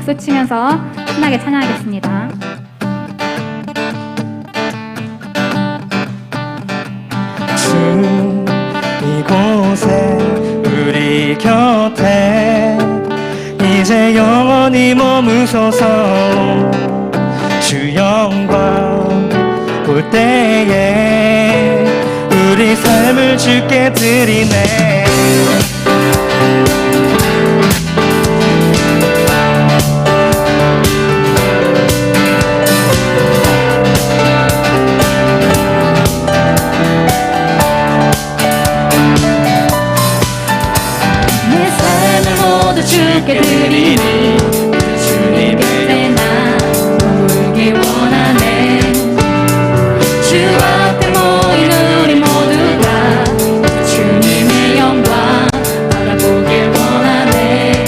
박수 치면서 신나게 찬양하겠습니다. 주 이곳에 우리 곁에 이제 영원히 머무소서. 주 영광 볼 때에 우리 삶을 주께 드리네. 내 삶을 모두 주께 드리니 주님 곁에 나 머물기 원하네. 주 앞에 모인 우리 모두 다 주님의 영광 바라보길 원하네.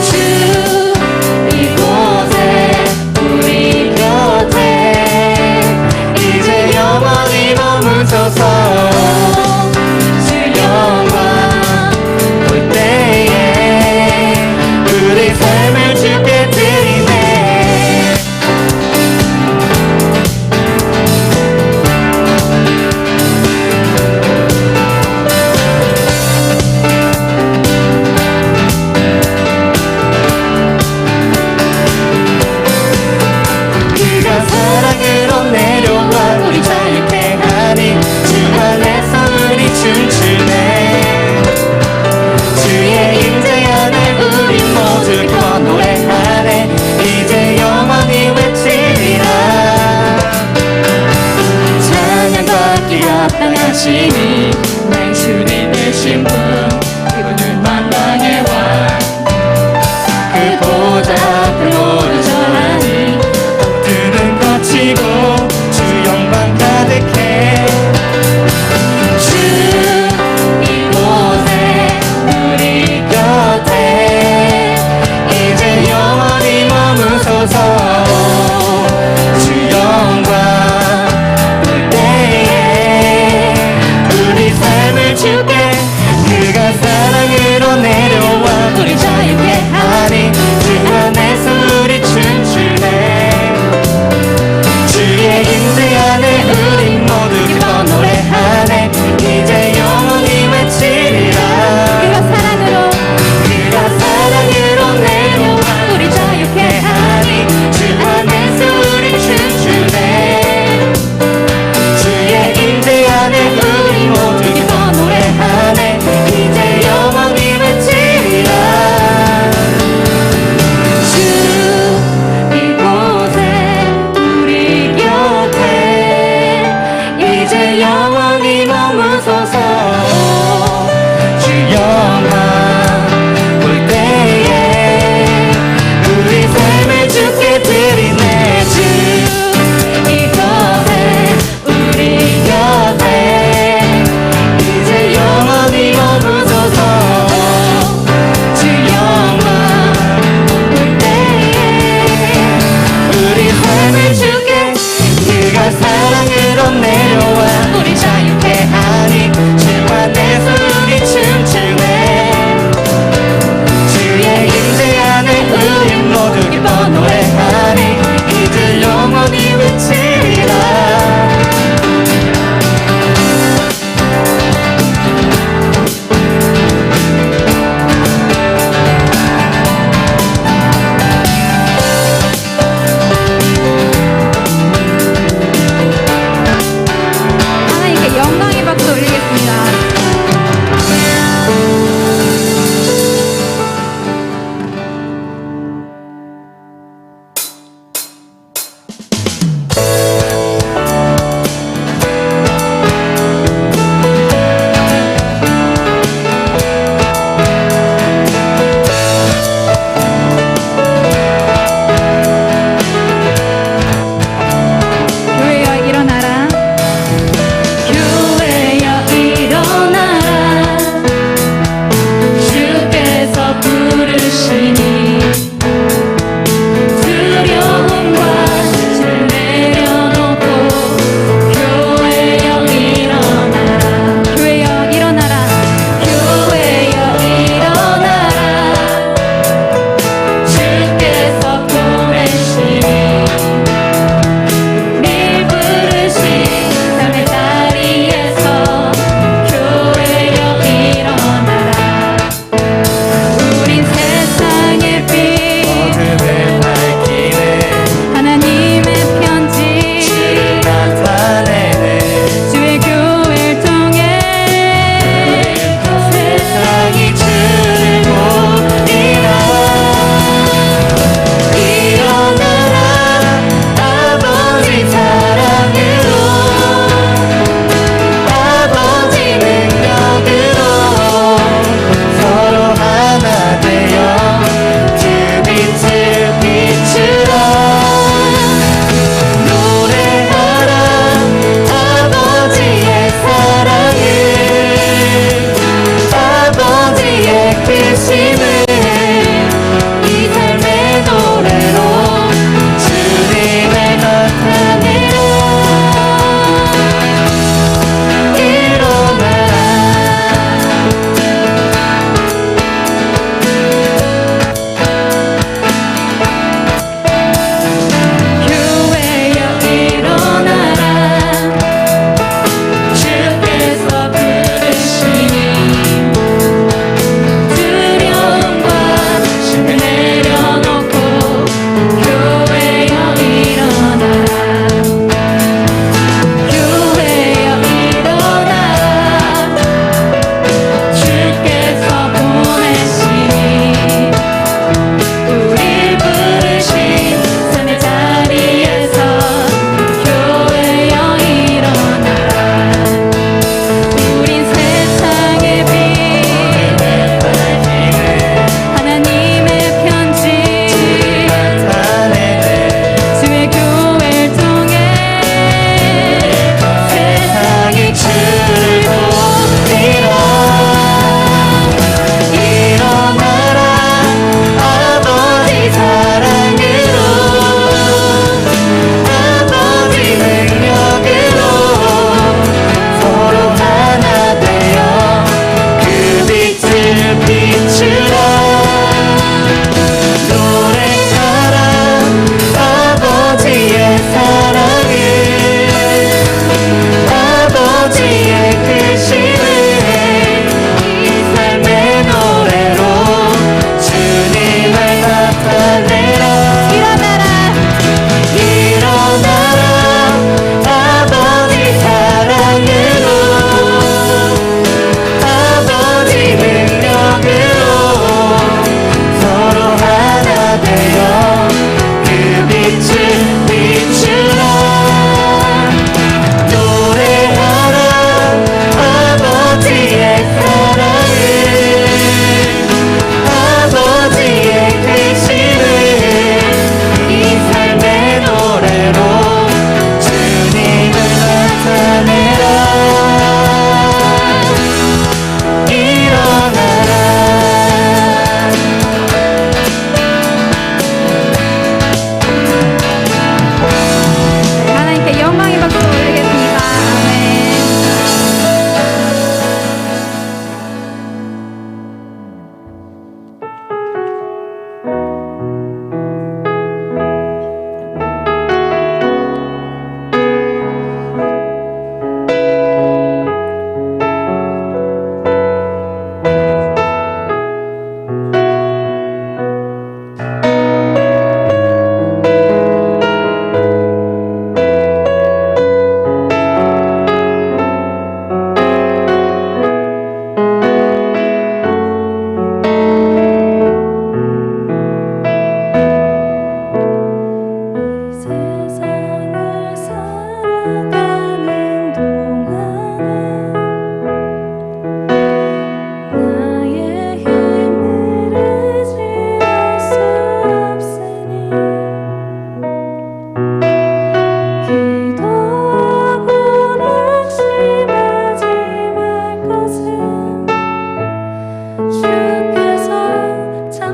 주 이곳에 우리 곁에 이제 영원히 머무소서. 주 영광 볼 때에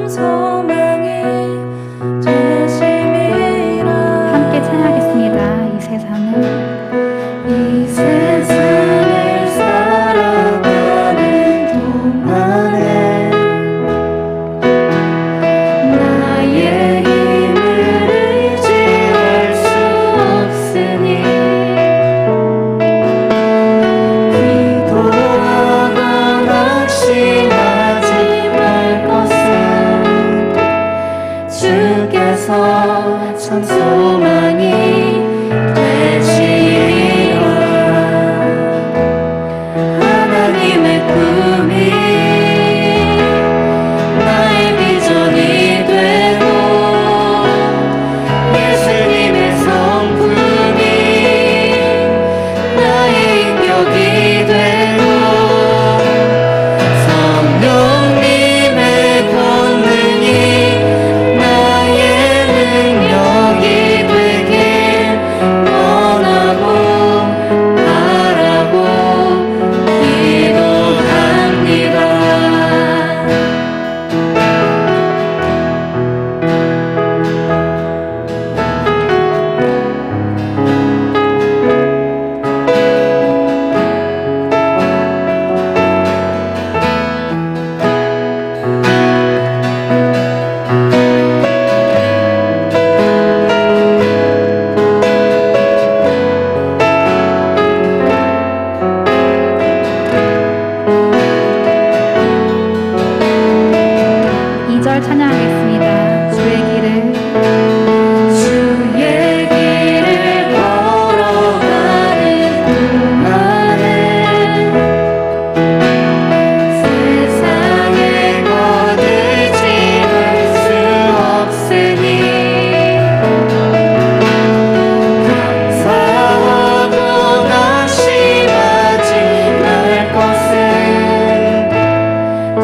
소망이 되심이라. 함께 찬양하겠습니다. 이 세상을 이 세상을 살아가는 동안에 나의 힘을 의지할 수 없으니 기도하고 낙심하지 말 것은 주께서 참 소망이 되시리라. 하나님의 꿈이 나의 비전이 되고 예수님의 성품이 나의 인격이 되고 성령님의 권능이 나의 능력이 되길 원하고 바라고 기도합니다. 이 절 찬양하겠습니다. 주의 길을 주의 길을 걸어가는 동안에 세상의 것을 지울 수 없으니 감사하고 낙심하지 말 것은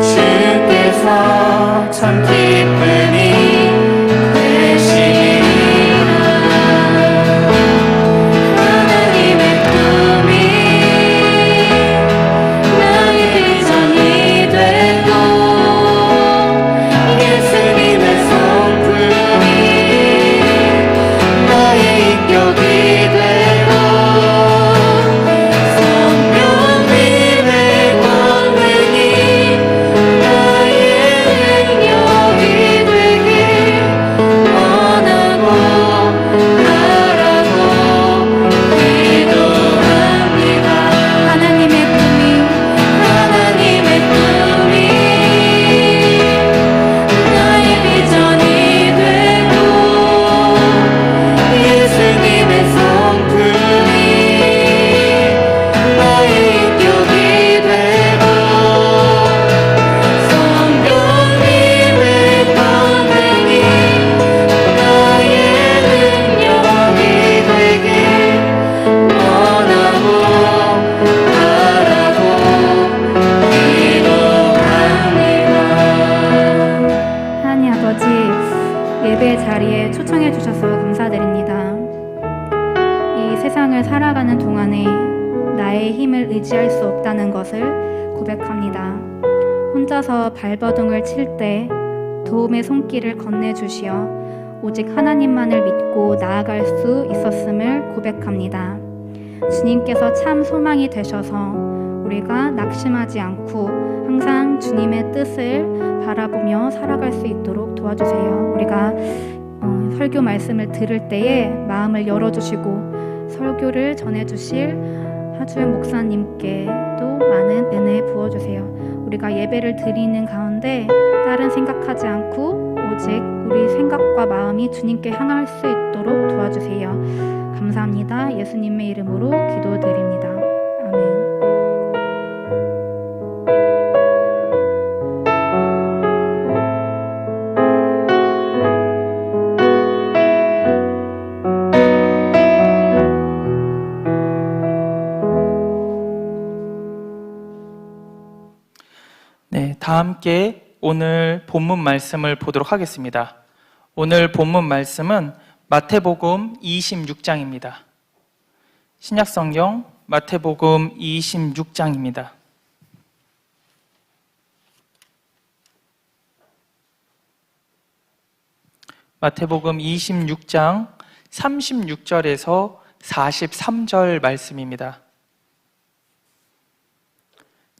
주께서 참 기쁨이 되시리라. 하나님의 꿈이 나의 비전이 되고 예수님의 성품이 나의 인격이 되고 성령님의 권능이 나의 능력이 되길 원하고 바라고 기도합니다. 하나님의 꿈이 나의 비전이 되고 예수님의 성품이 나의 인격이 되고 성령님의 권능이 나의 능력이 되길 원하고 바라고 기도합니다. 하나님 아버지, 예배 자리에 초청해 주셔서 감사드립니다. 이 세상을 살아가는 동안에 나의 힘을 의지할 수 없다는 것을 고백합니다. 혼자서 발버둥을 칠 때 도움의 손길을 건네주시어 오직 하나님만을 믿고 나아갈 수 있었음을 고백합니다. 주님께서 참 소망이 되셔서 우리가 낙심하지 않고 항상 주님의 뜻을 바라보며 살아갈 수 있도록 도와주세요. 우리가 설교 말씀을 들을 때에 마음을 열어주시고 설교를 전해주실 하주연 목사님께도 많은 은혜 부어주세요. 우리가 예배를 드리는 가운데 다른 생각하지 않고 오직 우리 생각과 마음이 주님께 향할 수 있도록 도와주세요. 감사합니다. 예수님의 이름으로 기도드립니다. 아멘. 네, 다 함께 오늘 본문 말씀을 보도록 하겠습니다. 오늘 본문 말씀은 마태복음 26장입니다. 신약성경 마태복음 26장입니다. 마태복음 26장 36절에서 43절 말씀입니다.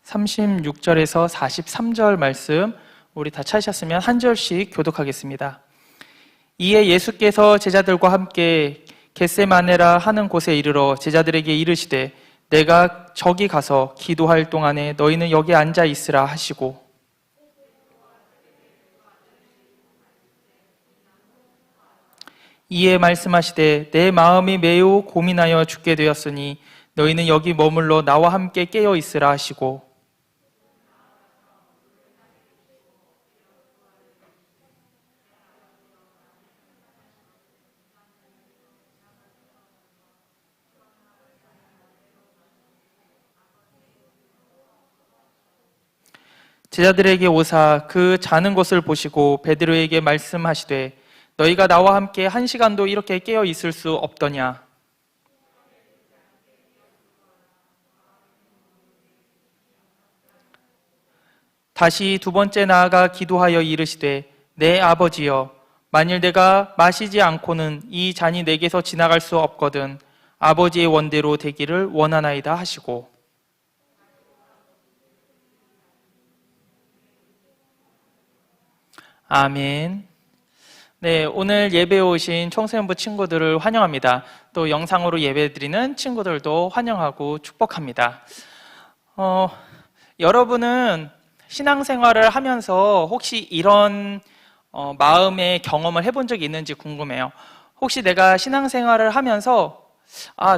36절에서 43절 말씀 우리 다 찾으셨으면 한 절씩 교독하겠습니다. 이에 예수께서 제자들과 함께 겟세마네라 하는 곳에 이르러 제자들에게 이르시되 내가 저기 가서 기도할 동안에 너희는 여기 앉아 있으라 하시고 이에 말씀하시되 내 마음이 매우 고민하여 죽게 되었으니 너희는 여기 머물러 나와 함께 깨어 있으라 하시고 제자들에게 오사 그 자는 것을 보시고 베드로에게 말씀하시되 너희가 나와 함께 1시간도 이렇게 깨어 있을 수 없더냐. 다시 두 번째 나아가 기도하여 이르시되 내 아버지여 만일 내가 마시지 않고는 이 잔이 내게서 지나갈 수 없거든 아버지의 원대로 되기를 원하나이다 하시고 아멘. 네, 오늘 예배에 오신 청소년부 친구들을 환영합니다. 또 영상으로 예배드리는 친구들도 환영하고 축복합니다. 여러분은 신앙생활을 하면서 혹시 이런 마음의 경험을 해본 적이 있는지 궁금해요. 혹시 내가 신앙생활을 하면서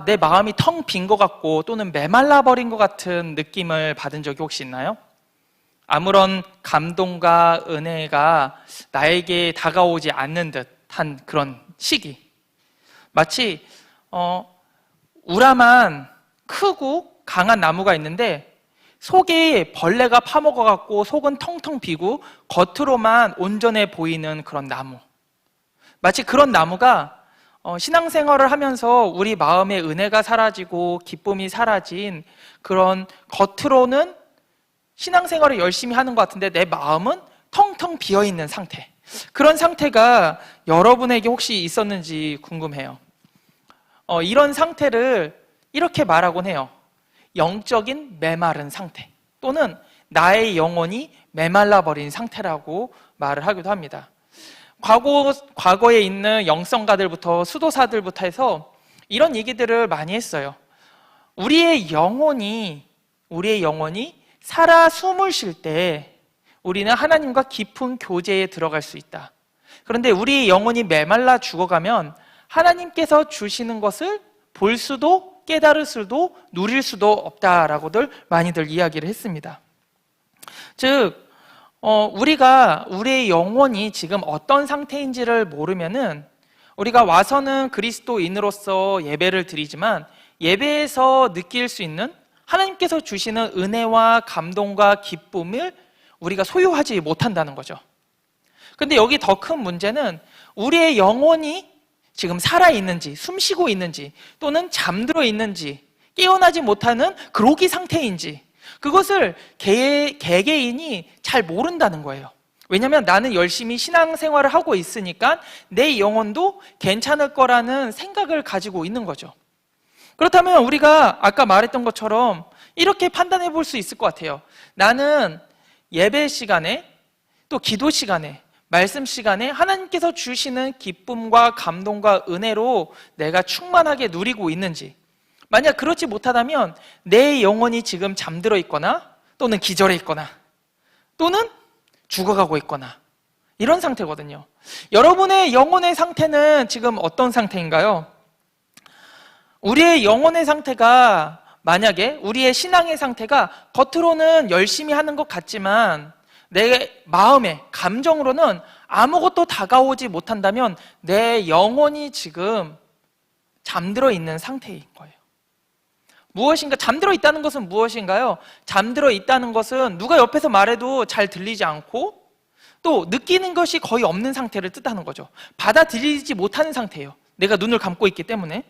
내 마음이 텅 빈 것 같고 또는 메말라 버린 것 같은 느낌을 받은 적이 혹시 있나요? 아무런 감동과 은혜가 나에게 다가오지 않는 듯한 그런 시기. 마치 우람한 크고 강한 나무가 있는데 속에 벌레가 파먹어갖고 속은 텅텅 비고 겉으로만 온전해 보이는 그런 나무. 마치 그런 나무가 신앙생활을 하면서 우리 마음의 은혜가 사라지고 기쁨이 사라진 그런 겉으로는 신앙생활을 열심히 하는 것 같은데 내 마음은 텅텅 비어있는 상태. 그런 상태가 여러분에게 혹시 있었는지 궁금해요. 이런 상태를 이렇게 말하곤 해요. 영적인 메마른 상태 또는 나의 영혼이 메말라 버린 상태라고 말을 하기도 합니다. 과거에 있는 영성가들부터 수도사들부터 해서 이런 얘기들을 많이 했어요. 우리의 영혼이 살아 숨을 쉴 때 우리는 하나님과 깊은 교제에 들어갈 수 있다. 그런데 우리의 영혼이 메말라 죽어가면 하나님께서 주시는 것을 볼 수도 깨달을 수도 누릴 수도 없다라고들 많이들 이야기를 했습니다. 즉 우리의 영혼이 지금 어떤 상태인지를 모르면은 우리가 와서는 그리스도인으로서 예배를 드리지만 예배에서 느낄 수 있는 하나님께서 주시는 은혜와 감동과 기쁨을 우리가 소유하지 못한다는 거죠. 근데 여기 더 큰 문제는 우리의 영혼이 지금 살아있는지, 숨쉬고 있는지, 또는 잠들어 있는지, 깨어나지 못하는 그로기 상태인지, 그것을 개개인이 잘 모른다는 거예요. 왜냐하면 나는 열심히 신앙생활을 하고 있으니까 내 영혼도 괜찮을 거라는 생각을 가지고 있는 거죠. 그렇다면 우리가 아까 말했던 것처럼 이렇게 판단해 볼 수 있을 것 같아요. 나는 예배 시간에 또 기도 시간에 말씀 시간에 하나님께서 주시는 기쁨과 감동과 은혜로 내가 충만하게 누리고 있는지, 만약 그렇지 못하다면 내 영혼이 지금 잠들어 있거나 또는 기절해 있거나 또는 죽어가고 있거나 이런 상태거든요. 여러분의 영혼의 상태는 지금 어떤 상태인가요? 우리의 영혼의 상태가, 만약에 우리의 신앙의 상태가 겉으로는 열심히 하는 것 같지만 내 마음에, 감정으로는 아무것도 다가오지 못한다면 내 영혼이 지금 잠들어 있는 상태인 거예요. 무엇인가, 잠들어 있다는 것은 무엇인가요? 잠들어 있다는 것은 누가 옆에서 말해도 잘 들리지 않고 또 느끼는 것이 거의 없는 상태를 뜻하는 거죠. 받아들이지 못하는 상태예요. 내가 눈을 감고 있기 때문에.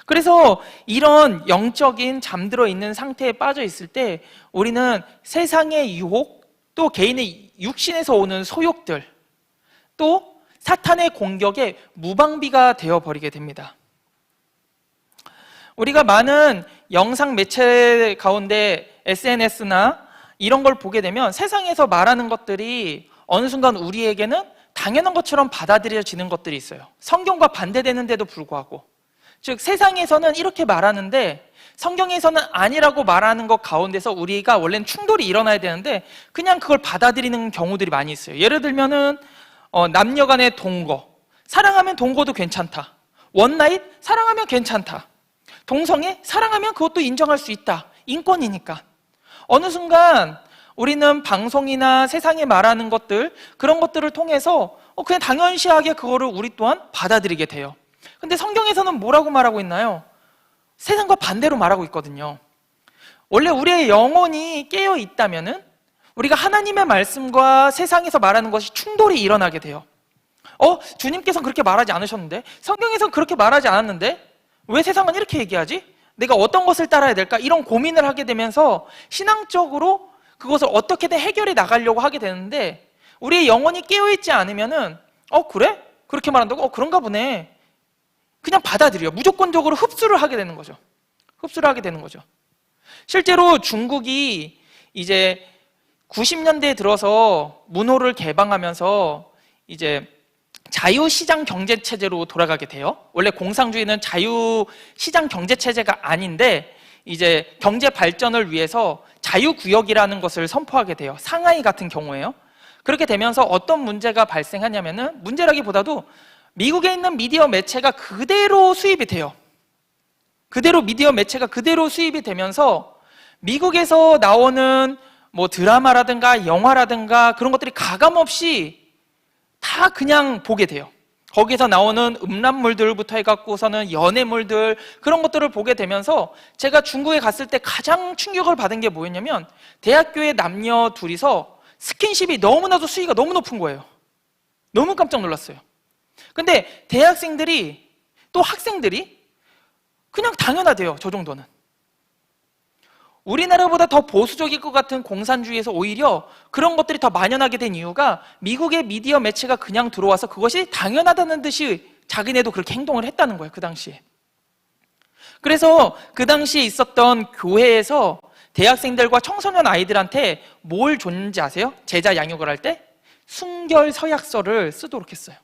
그래서 이런 영적인 잠들어 있는 상태에 빠져 있을 때 우리는 세상의 유혹, 또 개인의 육신에서 오는 소욕들, 또 사탄의 공격에 무방비가 되어버리게 됩니다. 우리가 많은 영상 매체 가운데 SNS나 이런 걸 보게 되면 세상에서 말하는 것들이 어느 순간 우리에게는 당연한 것처럼 받아들여지는 것들이 있어요. 성경과 반대되는데도 불구하고, 즉 세상에서는 이렇게 말하는데 성경에서는 아니라고 말하는 것 가운데서 우리가 원래는 충돌이 일어나야 되는데 그냥 그걸 받아들이는 경우들이 많이 있어요. 예를 들면은 남녀 간의 동거, 사랑하면 동거도 괜찮다. 원나잇, 사랑하면 괜찮다. 동성애, 사랑하면 그것도 인정할 수 있다. 인권이니까. 어느 순간 우리는 방송이나 세상에 말하는 것들, 그런 것들을 통해서 그냥 당연시하게 그거를 우리 또한 받아들이게 돼요. 근데 성경에서는 뭐라고 말하고 있나요? 세상과 반대로 말하고 있거든요. 원래 우리의 영혼이 깨어 있다면은 우리가 하나님의 말씀과 세상에서 말하는 것이 충돌이 일어나게 돼요. 주님께서는 그렇게 말하지 않으셨는데, 성경에서는 그렇게 말하지 않았는데 왜 세상은 이렇게 얘기하지? 내가 어떤 것을 따라야 될까? 이런 고민을 하게 되면서 신앙적으로 그것을 어떻게든 해결해 나가려고 하게 되는데, 우리의 영혼이 깨어있지 않으면은 그래? 그렇게 말한다고? 그런가 보네. 그냥 받아들여. 무조건적으로 흡수를 하게 되는 거죠. 흡수를 하게 되는 거죠. 실제로 중국이 이제 90년대에 들어서 문호를 개방하면서 이제 자유시장 경제체제로 돌아가게 돼요. 원래 공산주의는 자유시장 경제체제가 아닌데 이제 경제 발전을 위해서 자유구역이라는 것을 선포하게 돼요. 상하이 같은 경우에요. 그렇게 되면서 어떤 문제가 발생하냐면은, 문제라기보다도 미국에 있는 미디어 매체가 그대로 수입이 돼요. 미디어 매체가 그대로 수입이 되면서 미국에서 나오는 뭐 드라마라든가 영화라든가 그런 것들이 가감없이 다 그냥 보게 돼요. 거기서 나오는 음란물들부터 해갖고서는 연애물들, 그런 것들을 보게 되면서 제가 중국에 갔을 때 가장 충격을 받은 게 뭐였냐면, 대학교의 남녀 둘이서 스킨십이 너무나도 수위가 너무 높은 거예요. 너무 깜짝 놀랐어요. 근데 대학생들이, 또 학생들이 그냥 당연하대요. 저 정도는. 우리나라보다 더 보수적일 것 같은 공산주의에서 오히려 그런 것들이 더 만연하게 된 이유가, 미국의 미디어 매체가 그냥 들어와서 그것이 당연하다는 듯이 자기네도 그렇게 행동을 했다는 거예요. 그 당시에. 그래서 그 당시에 있었던 교회에서 대학생들과 청소년 아이들한테 뭘 줬는지 아세요? 제자 양육을 할 때 순결 서약서를 쓰도록 했어요.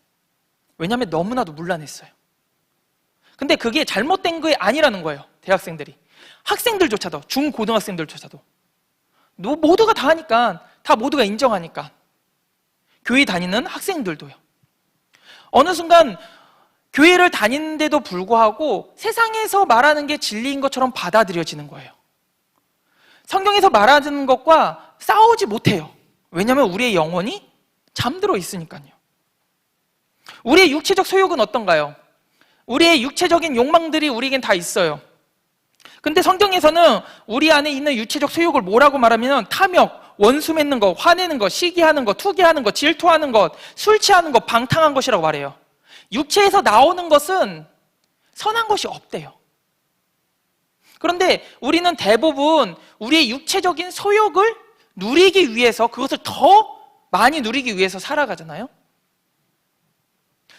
왜냐하면 너무나도 문란했어요. 근데 그게 잘못된 게 아니라는 거예요. 대학생들이. 학생들조차도, 중고등학생들조차도 모두가 다 하니까, 다 모두가 인정하니까. 교회 다니는 학생들도요. 어느 순간 교회를 다니는데도 불구하고 세상에서 말하는 게 진리인 것처럼 받아들여지는 거예요. 성경에서 말하는 것과 싸우지 못해요. 왜냐하면 우리의 영혼이 잠들어 있으니까요. 우리의 육체적 소욕은 어떤가요? 우리의 육체적인 욕망들이 우리에겐 다 있어요. 근데 성경에서는 우리 안에 있는 육체적 소욕을 뭐라고 말하면, 탐욕, 원수 맺는 것, 화내는 것, 시기하는 것, 투기하는 것, 질투하는 것, 술 취하는 것, 방탕한 것이라고 말해요. 육체에서 나오는 것은 선한 것이 없대요. 그런데 우리는 대부분 우리의 육체적인 소욕을 누리기 위해서, 그것을 더 많이 누리기 위해서 살아가잖아요.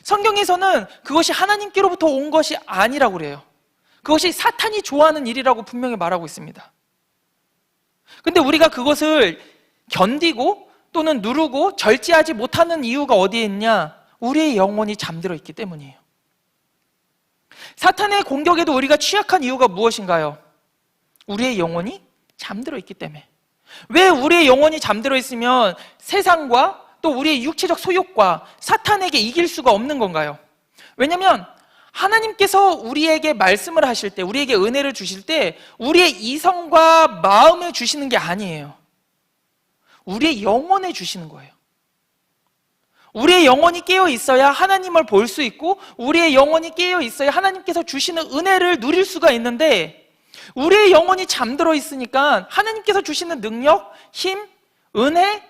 성경에서는 그것이 하나님께로부터 온 것이 아니라고 그래요. 그것이 사탄이 좋아하는 일이라고 분명히 말하고 있습니다. 근데 우리가 그것을 견디고 또는 누르고 절제하지 못하는 이유가 어디에 있냐? 우리의 영혼이 잠들어 있기 때문이에요. 사탄의 공격에도 우리가 취약한 이유가 무엇인가요? 우리의 영혼이 잠들어 있기 때문에. 왜 우리의 영혼이 잠들어 있으면 세상과 또 우리의 육체적 소욕과 사탄에게 이길 수가 없는 건가요? 왜냐하면 하나님께서 우리에게 말씀을 하실 때, 우리에게 은혜를 주실 때 우리의 이성과 마음에 주시는 게 아니에요. 우리의 영혼에 주시는 거예요. 우리의 영혼이 깨어 있어야 하나님을 볼 수 있고, 우리의 영혼이 깨어 있어야 하나님께서 주시는 은혜를 누릴 수가 있는데, 우리의 영혼이 잠들어 있으니까 하나님께서 주시는 능력, 힘, 은혜,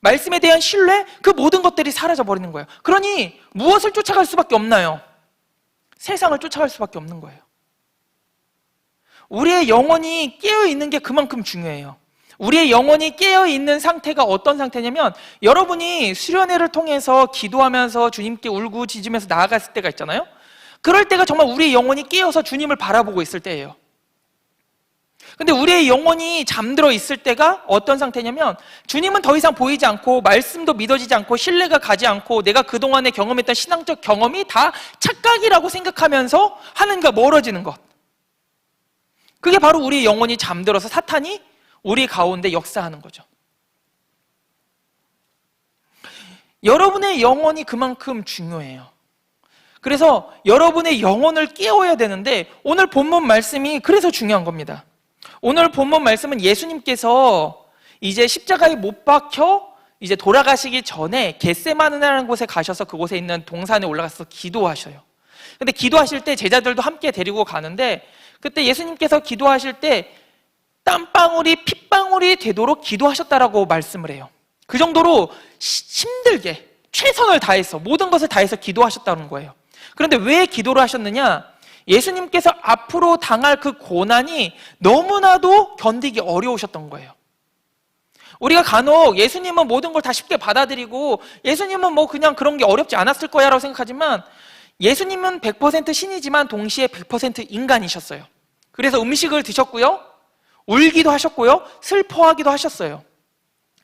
말씀에 대한 신뢰, 그 모든 것들이 사라져 버리는 거예요. 그러니 무엇을 쫓아갈 수밖에 없나요? 세상을 쫓아갈 수밖에 없는 거예요. 우리의 영혼이 깨어 있는 게 그만큼 중요해요. 우리의 영혼이 깨어있는 상태가 어떤 상태냐면, 여러분이 수련회를 통해서 기도하면서 주님께 울고짖으면서 나아갔을 때가 있잖아요. 그럴 때가 정말 우리의 영혼이 깨어서 주님을 바라보고 있을 때예요. 근데 우리의 영혼이 잠들어 있을 때가 어떤 상태냐면, 주님은 더 이상 보이지 않고 말씀도 믿어지지 않고 신뢰가 가지 않고 내가 그동안에 경험했던 신앙적 경험이 다 착각이라고 생각하면서 하나님과 멀어지는 것. 그게 바로 우리의 영혼이 잠들어서 사탄이 우리 가운데 역사하는 거죠. 여러분의 영혼이 그만큼 중요해요. 그래서 여러분의 영혼을 깨워야 되는데, 오늘 본문 말씀이 그래서 중요한 겁니다. 오늘 본문 말씀은 예수님께서 이제 십자가에 못 박혀 이제 돌아가시기 전에 겟세마네라는 곳에 가셔서 그곳에 있는 동산에 올라가서 기도하셔요. 근데 기도하실 때 제자들도 함께 데리고 가는데, 그때 예수님께서 기도하실 때 땀방울이 핏방울이 되도록 기도하셨다라고 말씀을 해요. 그 정도로 힘들게 최선을 다해서 모든 것을 다해서 기도하셨다는 거예요. 그런데 왜 기도를 하셨느냐? 예수님께서 앞으로 당할 그 고난이 너무나도 견디기 어려우셨던 거예요. 우리가 간혹 예수님은 모든 걸 다 쉽게 받아들이고 예수님은 뭐 그냥 그런 게 어렵지 않았을 거야 라고 생각하지만, 예수님은 100% 신이지만 동시에 100% 인간이셨어요. 그래서 음식을 드셨고요, 울기도 하셨고요, 슬퍼하기도 하셨어요.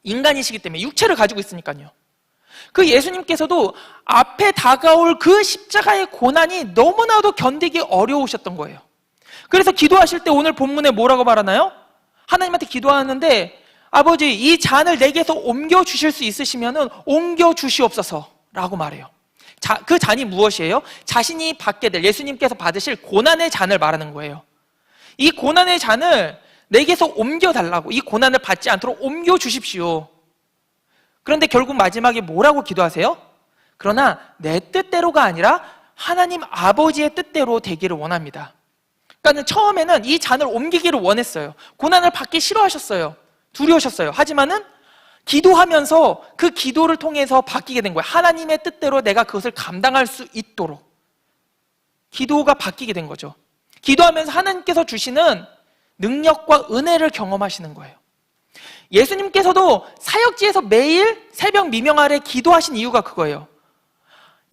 인간이시기 때문에, 육체를 가지고 있으니까요. 그 예수님께서도 앞에 다가올 그 십자가의 고난이 너무나도 견디기 어려우셨던 거예요. 그래서 기도하실 때 오늘 본문에 뭐라고 말하나요? 하나님한테 기도하는데, 아버지 이 잔을 내게서 옮겨주실 수 있으시면 옮겨주시옵소서 라고 말해요. 그 잔이 무엇이에요? 자신이 받게 될, 예수님께서 받으실 고난의 잔을 말하는 거예요. 이 고난의 잔을 내게서 옮겨달라고, 이 고난을 받지 않도록 옮겨주십시오. 그런데 결국 마지막에 뭐라고 기도하세요? 그러나 내 뜻대로가 아니라 하나님 아버지의 뜻대로 되기를 원합니다. 그러니까 처음에는 이 잔을 옮기기를 원했어요. 고난을 받기 싫어하셨어요. 두려우셨어요. 하지만은 기도하면서 그 기도를 통해서 바뀌게 된 거예요. 하나님의 뜻대로 내가 그것을 감당할 수 있도록 기도가 바뀌게 된 거죠. 기도하면서 하나님께서 주시는 능력과 은혜를 경험하시는 거예요. 예수님께서도 사역지에서 매일 새벽 미명 아래 기도하신 이유가 그거예요.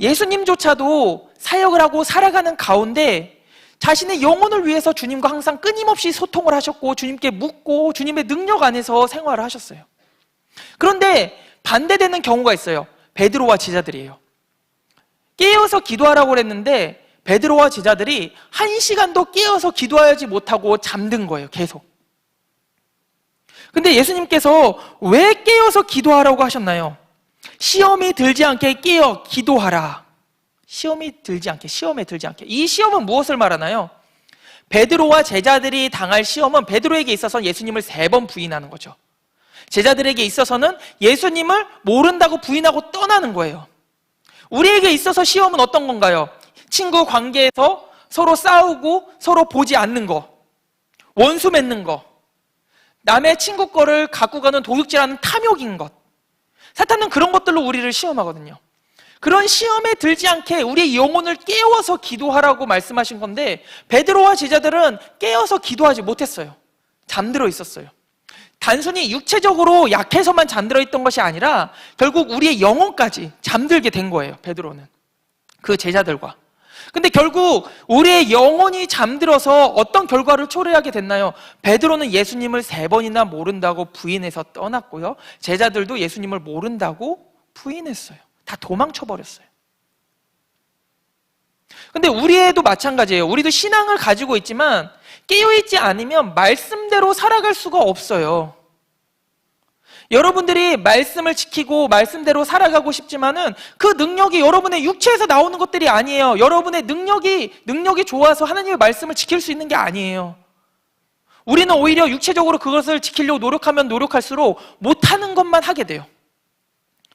예수님조차도 사역을 하고 살아가는 가운데 자신의 영혼을 위해서 주님과 항상 끊임없이 소통을 하셨고, 주님께 묻고 주님의 능력 안에서 생활을 하셨어요. 그런데 반대되는 경우가 있어요. 베드로와 제자들이에요. 깨어서 기도하라고 그랬는데 베드로와 제자들이 1시간도 깨어서 기도하지 못하고 잠든 거예요. 계속. 근데 예수님께서 왜 깨어서 기도하라고 하셨나요? 시험이 들지 않게 깨어 기도하라. 시험에 들지 않게. 이 시험은 무엇을 말하나요? 베드로와 제자들이 당할 시험은 베드로에게 있어서는 예수님을 3번 부인하는 거죠. 제자들에게 있어서는 예수님을 모른다고 부인하고 떠나는 거예요. 우리에게 있어서 시험은 어떤 건가요? 친구 관계에서 서로 싸우고 서로 보지 않는 거, 원수 맺는 거, 남의 친구 거를 갖고 가는 도둑질하는 탐욕인 것. 사탄은 그런 것들로 우리를 시험하거든요. 그런 시험에 들지 않게 우리의 영혼을 깨워서 기도하라고 말씀하신 건데, 베드로와 제자들은 깨어서 기도하지 못했어요. 잠들어 있었어요. 단순히 육체적으로 약해서만 잠들어 있던 것이 아니라 결국 우리의 영혼까지 잠들게 된 거예요. 베드로는 그 제자들과. 근데 결국 우리의 영혼이 잠들어서 어떤 결과를 초래하게 됐나요? 베드로는 예수님을 3번이나 모른다고 부인해서 떠났고요, 제자들도 예수님을 모른다고 부인했어요. 다 도망쳐버렸어요. 근데 우리에도 마찬가지예요. 우리도 신앙을 가지고 있지만 깨어있지 않으면 말씀대로 살아갈 수가 없어요. 여러분들이 말씀을 지키고 말씀대로 살아가고 싶지만은 그 능력이 여러분의 육체에서 나오는 것들이 아니에요. 여러분의 능력이 좋아서 하나님의 말씀을 지킬 수 있는 게 아니에요. 우리는 오히려 육체적으로 그것을 지키려고 노력하면 노력할수록 못하는 것만 하게 돼요.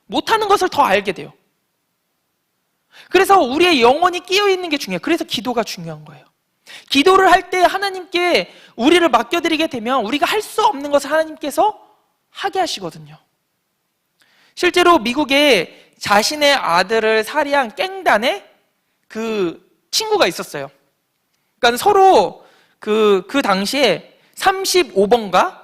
못하는 것을 더 알게 돼요. 그래서 우리의 영혼이 깨어있는 게 중요해요. 그래서 기도가 중요한 거예요. 기도를 할 때 하나님께 우리를 맡겨드리게 되면 우리가 할 수 없는 것을 하나님께서 하게 하시거든요. 실제로 미국에 자신의 아들을 살해한 갱단에 그 친구가 있었어요. 그러니까 서로 그 당시에 35번가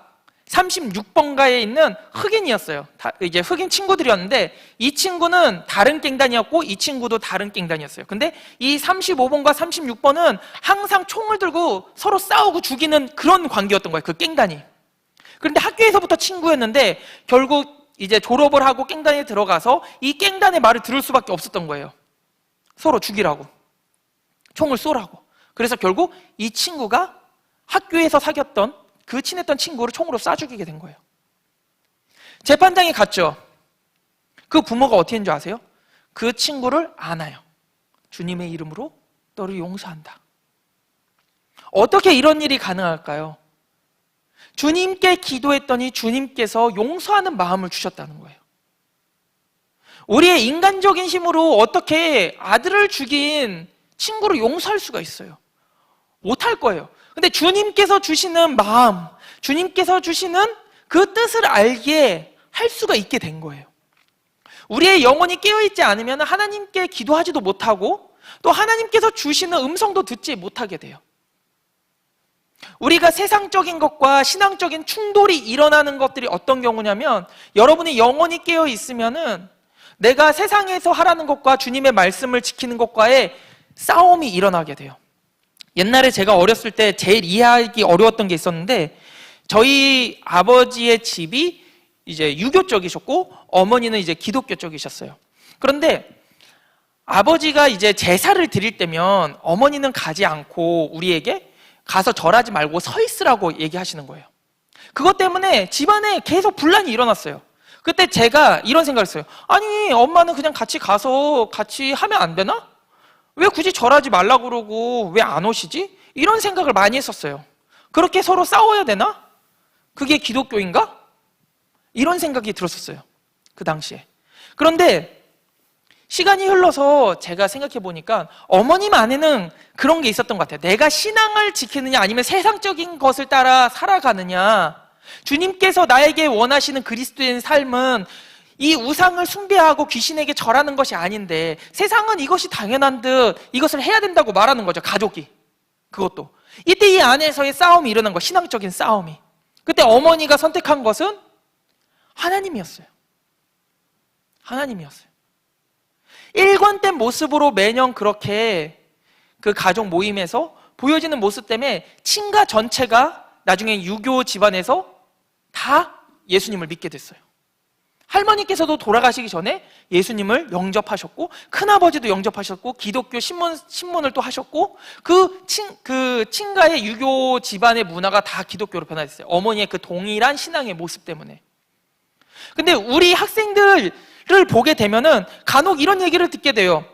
36번가에 있는 흑인이었어요. 이제 흑인 친구들이었는데 이 친구는 다른 갱단이었고 이 친구도 다른 갱단이었어요. 근데 이 35번과 36번은 항상 총을 들고 서로 싸우고 죽이는 그런 관계였던 거예요. 그 갱단이. 그런데 학교에서부터 친구였는데 결국 이제 졸업을 하고 갱단에 들어가서 이 갱단의 말을 들을 수밖에 없었던 거예요. 서로 죽이라고, 총을 쏘라고. 그래서 결국 이 친구가 학교에서 사귀었던 그 친했던 친구를 총으로 쏴 죽이게 된 거예요. 재판장에 갔죠. 그 부모가 어떻게 했는 줄 아세요? 그 친구를 안아요. 주님의 이름으로 너를 용서한다. 어떻게 이런 일이 가능할까요? 주님께 기도했더니 주님께서 용서하는 마음을 주셨다는 거예요. 우리의 인간적인 힘으로 어떻게 아들을 죽인 친구를 용서할 수가 있어요? 못할 거예요. 근데 주님께서 주시는 마음, 주님께서 주시는 그 뜻을 알게 할 수가 있게 된 거예요. 우리의 영혼이 깨어있지 않으면 하나님께 기도하지도 못하고 또 하나님께서 주시는 음성도 듣지 못하게 돼요. 우리가 세상적인 것과 신앙적인 충돌이 일어나는 것들이 어떤 경우냐면 여러분의 영혼이 깨어 있으면은 내가 세상에서 하라는 것과 주님의 말씀을 지키는 것과의 싸움이 일어나게 돼요. 옛날에 제가 어렸을 때 제일 이해하기 어려웠던 게 있었는데 저희 아버지의 집이 이제 유교 쪽이셨고 어머니는 이제 기독교 쪽이셨어요. 그런데 아버지가 이제 제사를 드릴 때면 어머니는 가지 않고 우리에게 가서 절하지 말고 서 있으라고 얘기하시는 거예요. 그것 때문에 집안에 계속 분란이 일어났어요. 그때 제가 이런 생각을 했어요. 아니 엄마는 그냥 같이 가서 같이 하면 안 되나? 왜 굳이 절하지 말라고 그러고 왜 안 오시지? 이런 생각을 많이 했었어요. 그렇게 서로 싸워야 되나? 그게 기독교인가? 이런 생각이 들었었어요. 그 당시에. 그런데 시간이 흘러서 제가 생각해 보니까 어머님 안에는 그런 게 있었던 것 같아요. 내가 신앙을 지키느냐 아니면 세상적인 것을 따라 살아가느냐. 주님께서 나에게 원하시는 그리스도인 삶은 이 우상을 숭배하고 귀신에게 절하는 것이 아닌데 세상은 이것이 당연한 듯 이것을 해야 된다고 말하는 거죠. 가족이. 그것도. 이때 이 안에서의 싸움이 일어난 거, 신앙적인 싸움이. 그때 어머니가 선택한 것은 하나님이었어요. 하나님이었어요. 일관된 모습으로 매년 그렇게 그 가족 모임에서 보여지는 모습 때문에 친가 전체가 나중에 유교 집안에서 다 예수님을 믿게 됐어요. 할머니께서도 돌아가시기 전에 예수님을 영접하셨고 큰아버지도 영접하셨고 기독교 신문을 또 하셨고 그 친가의 유교 집안의 문화가 다 기독교로 변화됐어요. 어머니의 그 동일한 신앙의 모습 때문에. 근데 우리 학생들을 보게 되면은 간혹 이런 얘기를 듣게 돼요.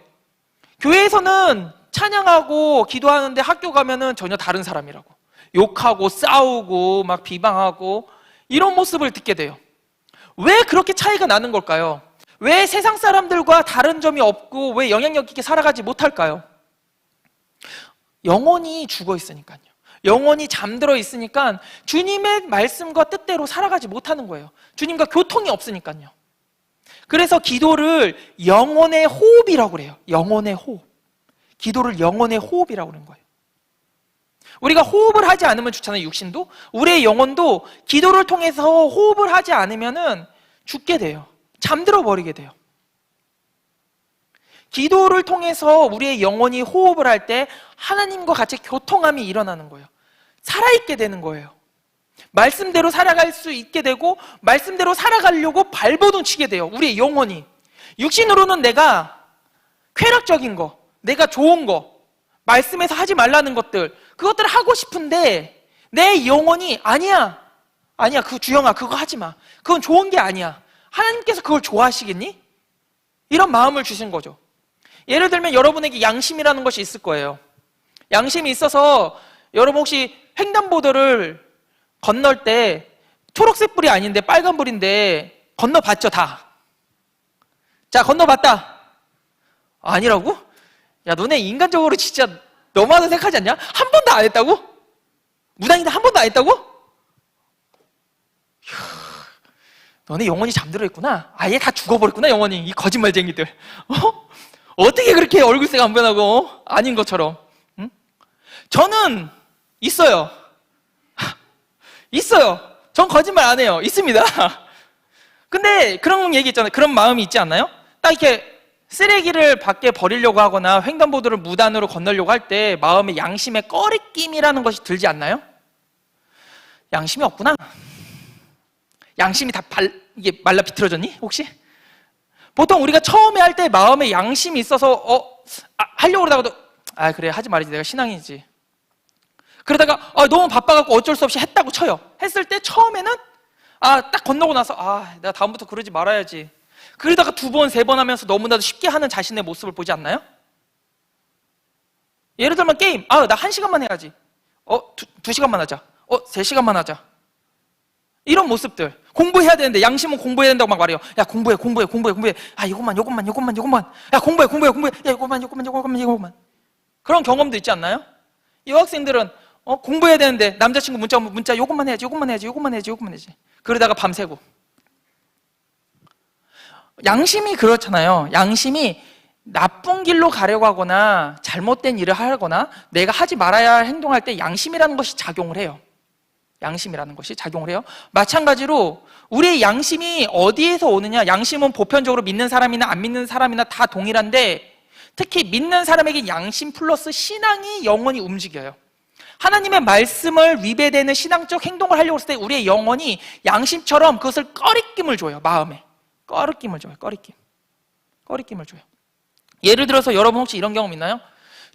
교회에서는 찬양하고 기도하는데 학교 가면은 전혀 다른 사람이라고. 욕하고 싸우고 막 비방하고 이런 모습을 듣게 돼요. 왜 그렇게 차이가 나는 걸까요? 왜 세상 사람들과 다른 점이 없고 왜 영향력 있게 살아가지 못할까요? 영혼이 죽어 있으니까요. 영혼이 잠들어 있으니까 주님의 말씀과 뜻대로 살아가지 못하는 거예요. 주님과 교통이 없으니까요. 그래서 기도를 영혼의 호흡이라고 그래요. 영혼의 호흡. 기도를 영혼의 호흡이라고 그러는 거예요. 우리가 호흡을 하지 않으면 좋잖아요. 육신도. 우리의 영혼도 기도를 통해서 호흡을 하지 않으면 죽게 돼요. 잠들어 버리게 돼요. 기도를 통해서 우리의 영혼이 호흡을 할 때 하나님과 같이 교통함이 일어나는 거예요. 살아있게 되는 거예요. 말씀대로 살아갈 수 있게 되고 말씀대로 살아가려고 발버둥 치게 돼요. 우리의 영혼이. 육신으로는 내가 쾌락적인 거, 내가 좋은 거, 말씀에서 하지 말라는 것들, 그것들을 하고 싶은데 내 영혼이 아니야 그 주영아 그거 하지 마. 그건 좋은 게 아니야. 하나님께서 그걸 좋아하시겠니? 이런 마음을 주신 거죠. 예를 들면 여러분에게 양심이라는 것이 있을 거예요. 양심이 있어서 여러분 혹시 횡단보도를 건널 때 초록색 불이 아닌데 빨간 불인데 건너봤죠 다. 자 건너봤다. 아니라고? 야 너네 인간적으로 진짜 너무하다 생각하지 않냐? 한 번도 안 했다고? 무당인데 한 번도 안 했다고? 이야, 너네 영혼이 잠들어 있구나. 아예 다 죽어버렸구나 영혼이. 이 거짓말쟁이들. 어떻게 그렇게 얼굴색 안 변하고 아닌 것처럼. 저는 있어요. 있어요. 전 거짓말 안 해요. 있습니다. 근데 그런 얘기 있잖아요. 그런 마음이 있지 않나요? 딱 이렇게 쓰레기를 밖에 버리려고 하거나 횡단보도를 무단으로 건너려고 할 때 마음에 양심의 꺼리낌이라는 것이 들지 않나요? 양심이 없구나. 양심이 다 이게 말라 비틀어졌니? 혹시? 보통 우리가 처음에 할 때 마음에 양심이 있어서 하려고 그러다가도 그래 하지 말이지 내가 신앙이지. 그러다가 너무 바빠갖고 어쩔 수 없이 했다고 쳐요. 했을 때 처음에는 딱 건너고 나서 내가 다음부터 그러지 말아야지. 그러다가 2번, 3번 하면서 너무나도 쉽게 하는 자신의 모습을 보지 않나요? 예를 들면 게임. 나 1시간만 해야지. 2시간만 하자. 3시간만 하자. 이런 모습들. 공부해야 되는데 양심은 공부해야 된다고 막 말해요. 야 공부해. 이것만. 야 공부해. 야 이것만. 그런 경험도 있지 않나요? 여학생들은 공부해야 되는데 남자친구 문자 요것만 해야지. 그러다가 밤새고. 양심이 그렇잖아요. 양심이 나쁜 길로 가려고 하거나 잘못된 일을 하거나 내가 하지 말아야 할 행동할 때 양심이라는 것이 작용을 해요. 양심이라는 것이 작용을 해요. 마찬가지로 우리의 양심이 어디에서 오느냐? 양심은 보편적으로 믿는 사람이나 안 믿는 사람이나 다 동일한데 특히 믿는 사람에게 양심 플러스 신앙이 영원히 움직여요. 하나님의 말씀을 위배되는 신앙적 행동을 하려고 했을 때 우리의 영혼이 양심처럼 그것을 꺼리낌을 줘요. 마음에 꺼리낌을 줘요. 꺼리낌을 줘요. 예를 들어서 여러분 혹시 이런 경험 있나요?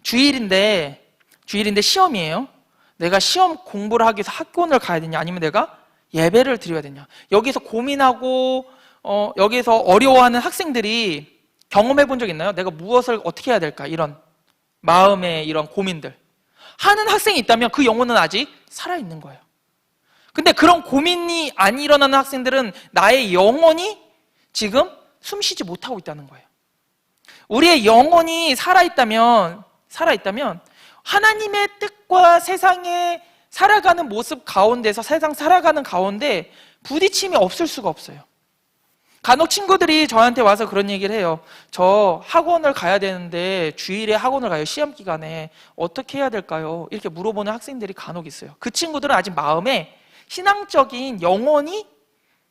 주일인데 시험이에요. 내가 시험 공부를 하기 위해서 학원을 가야 되냐 아니면 내가 예배를 드려야 되냐. 여기서 고민하고 여기서 어려워하는 학생들이 경험해 본 적 있나요? 내가 무엇을 어떻게 해야 될까? 이런 마음의 이런 고민들 하는 학생이 있다면 그 영혼은 아직 살아있는 거예요. 근데 그런 고민이 안 일어나는 학생들은 나의 영혼이 지금 숨쉬지 못하고 있다는 거예요. 우리의 영혼이 살아있다면 하나님의 뜻과 세상에 살아가는 모습 가운데서 세상 살아가는 가운데 부딪힘이 없을 수가 없어요. 간혹 친구들이 저한테 와서 그런 얘기를 해요. 저 학원을 가야 되는데 주일에 학원을 가요. 시험 기간에 어떻게 해야 될까요? 이렇게 물어보는 학생들이 간혹 있어요. 그 친구들은 아직 마음에 신앙적인 영혼이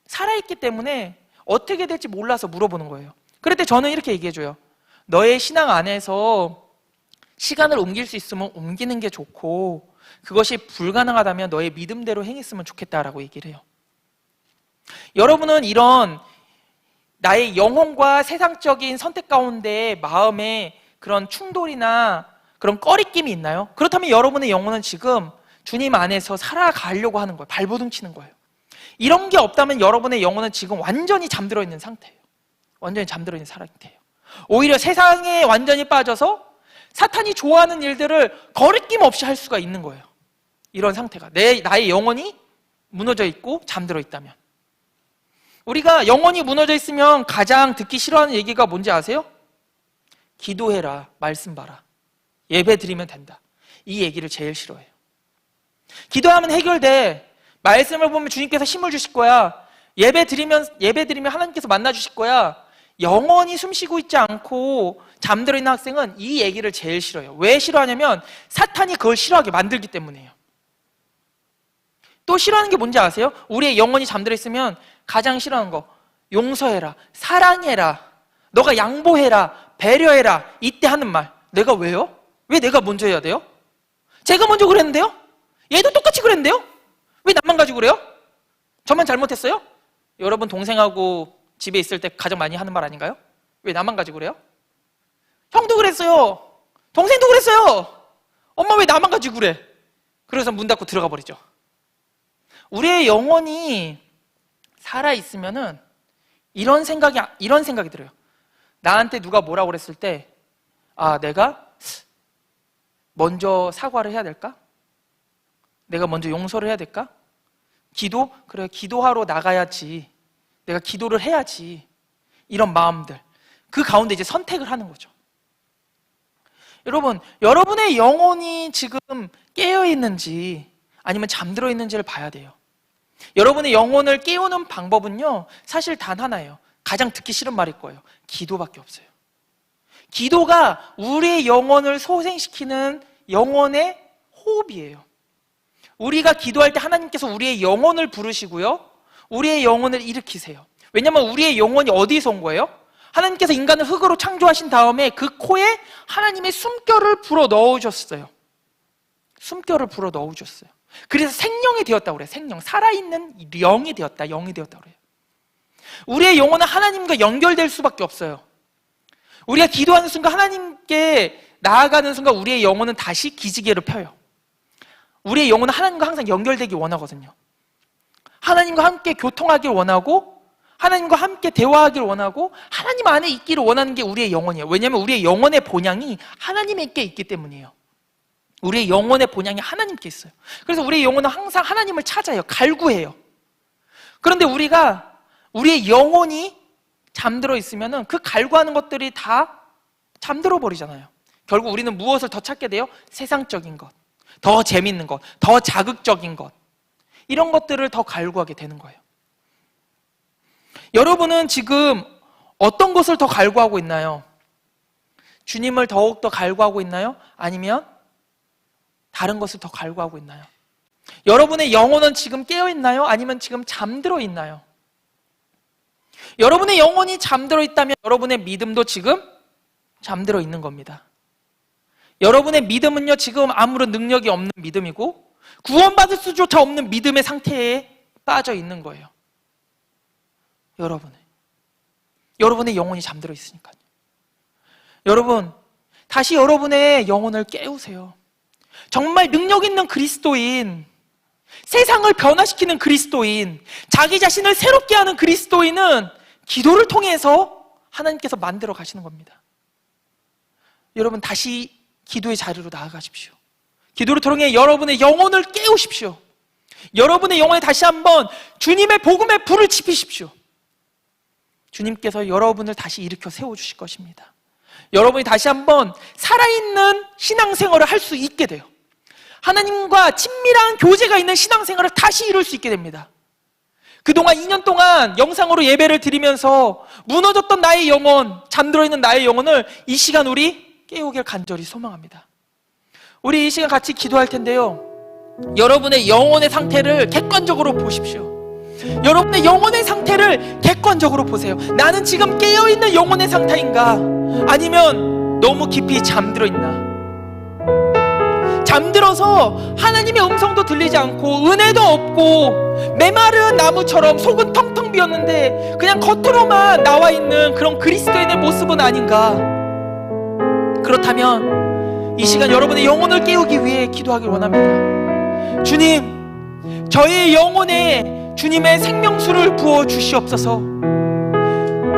살아있기 때문에 어떻게 될지 몰라서 물어보는 거예요. 그럴 때 저는 이렇게 얘기해줘요. 너의 신앙 안에서 시간을 옮길 수 있으면 옮기는 게 좋고 그것이 불가능하다면 너의 믿음대로 행했으면 좋겠다라고 얘기를 해요. 여러분은 이런 나의 영혼과 세상적인 선택 가운데 마음에 그런 충돌이나 그런 꺼리낌이 있나요? 그렇다면 여러분의 영혼은 지금 주님 안에서 살아가려고 하는 거예요. 발버둥 치는 거예요. 이런 게 없다면 여러분의 영혼은 지금 완전히 잠들어 있는 상태예요. 완전히 잠들어 있는 상태예요. 오히려 세상에 완전히 빠져서 사탄이 좋아하는 일들을 거리낌 없이 할 수가 있는 거예요. 이런 상태가 나의 영혼이 무너져 있고 잠들어 있다면. 우리가 영혼이 무너져 있으면 가장 듣기 싫어하는 얘기가 뭔지 아세요? 기도해라, 말씀 봐라, 예배 드리면 된다. 이 얘기를 제일 싫어해요. 기도하면 해결돼. 말씀을 보면 주님께서 힘을 주실 거야. 예배 드리면 하나님께서 만나 주실 거야. 영원히 숨쉬고 있지 않고 잠들어 있는 학생은 이 얘기를 제일 싫어해요. 왜 싫어하냐면 사탄이 그걸 싫어하게 만들기 때문이에요. 또 싫어하는 게 뭔지 아세요? 우리의 영혼이 잠들어 있으면 가장 싫어하는 거, 용서해라, 사랑해라, 너가 양보해라, 배려해라, 이때 하는 말. 내가 왜요? 왜 내가 먼저 해야 돼요? 제가 먼저 그랬는데요? 얘도 똑같이 그랬는데요? 왜 나만 가지고 그래요? 저만 잘못했어요? 여러분 동생하고 집에 있을 때 가장 많이 하는 말 아닌가요? 왜 나만 가지고 그래요? 형도 그랬어요. 동생도 그랬어요. 엄마 왜 나만 가지고 그래? 그래서 문 닫고 들어가 버리죠. 우리의 영혼이 살아있으면은 이런 생각이 들어요. 나한테 누가 뭐라고 그랬을 때, 내가 먼저 사과를 해야 될까? 내가 먼저 용서를 해야 될까? 그래, 기도하러 나가야지. 내가 기도를 해야지. 이런 마음들. 그 가운데 이제 선택을 하는 거죠. 여러분, 여러분의 영혼이 지금 깨어있는지 아니면 잠들어 있는지를 봐야 돼요. 여러분의 영혼을 깨우는 방법은요, 사실 단 하나예요. 가장 듣기 싫은 말일 거예요. 기도밖에 없어요. 기도가 우리의 영혼을 소생시키는 영혼의 호흡이에요. 우리가 기도할 때 하나님께서 우리의 영혼을 부르시고요, 우리의 영혼을 일으키세요. 왜냐하면 우리의 영혼이 어디서 온 거예요? 하나님께서 인간을 흙으로 창조하신 다음에 그 코에 하나님의 숨결을 불어 넣으셨어요. 숨결을 불어 넣으셨어요. 그래서 생명이 되었다고 그래요. 생명, 살아있는 영이 되었다, 영이 되었다고 그래요. 우리의 영혼은 하나님과 연결될 수밖에 없어요. 우리가 기도하는 순간, 하나님께 나아가는 순간 우리의 영혼은 다시 기지개를 펴요. 우리의 영혼은 하나님과 항상 연결되기 원하거든요. 하나님과 함께 교통하길 원하고, 하나님과 함께 대화하길 원하고, 하나님 안에 있기를 원하는 게 우리의 영혼이에요. 왜냐하면 우리의 영혼의 본향이 하나님께 있기 때문이에요. 우리의 영혼의 본향이 하나님께 있어요. 그래서 우리의 영혼은 항상 하나님을 찾아요. 갈구해요. 그런데 우리의 영혼이 잠들어 있으면은 그 갈구하는 것들이 다 잠들어 버리잖아요. 결국 우리는 무엇을 더 찾게 돼요? 세상적인 것, 더 재밌는 것, 더 자극적인 것, 이런 것들을 더 갈구하게 되는 거예요. 여러분은 지금 어떤 것을 더 갈구하고 있나요? 주님을 더욱더 갈구하고 있나요? 아니면 다른 것을 더 갈구하고 있나요? 여러분의 영혼은 지금 깨어 있나요? 아니면 지금 잠들어 있나요? 여러분의 영혼이 잠들어 있다면 여러분의 믿음도 지금 잠들어 있는 겁니다. 여러분의 믿음은요, 지금 아무런 능력이 없는 믿음이고 구원받을 수조차 없는 믿음의 상태에 빠져 있는 거예요. 여러분의 영혼이 잠들어 있으니까요. 여러분, 다시 여러분의 영혼을 깨우세요. 정말 능력 있는 그리스도인, 세상을 변화시키는 그리스도인, 자기 자신을 새롭게 하는 그리스도인은 기도를 통해서 하나님께서 만들어 가시는 겁니다. 여러분, 다시 기도의 자리로 나아가십시오. 기도를 통해 여러분의 영혼을 깨우십시오. 여러분의 영혼에 다시 한번 주님의 복음의 불을 지피십시오. 주님께서 여러분을 다시 일으켜 세워주실 것입니다. 여러분이 다시 한번 살아있는 신앙생활을 할 수 있게 돼요. 하나님과 친밀한 교제가 있는 신앙생활을 다시 이룰 수 있게 됩니다. 그동안 2년 동안 영상으로 예배를 드리면서 무너졌던 나의 영혼, 잠들어 있는 나의 영혼을 이 시간 우리 깨우길 간절히 소망합니다. 우리 이 시간 같이 기도할 텐데요, 여러분의 영혼의 상태를 객관적으로 보십시오. 여러분의 영혼의 상태를 객관적으로 보세요. 나는 지금 깨어있는 영혼의 상태인가? 아니면 너무 깊이 잠들어 있나? 잠들어서 하나님의 음성도 들리지 않고 은혜도 없고 메마른 나무처럼 속은 텅텅 비었는데 그냥 겉으로만 나와 있는 그런 그리스도인의 모습은 아닌가? 그렇다면 이 시간 여러분의 영혼을 깨우기 위해 기도하길 원합니다. 주님, 저의 영혼에 주님의 생명수를 부어 주시옵소서.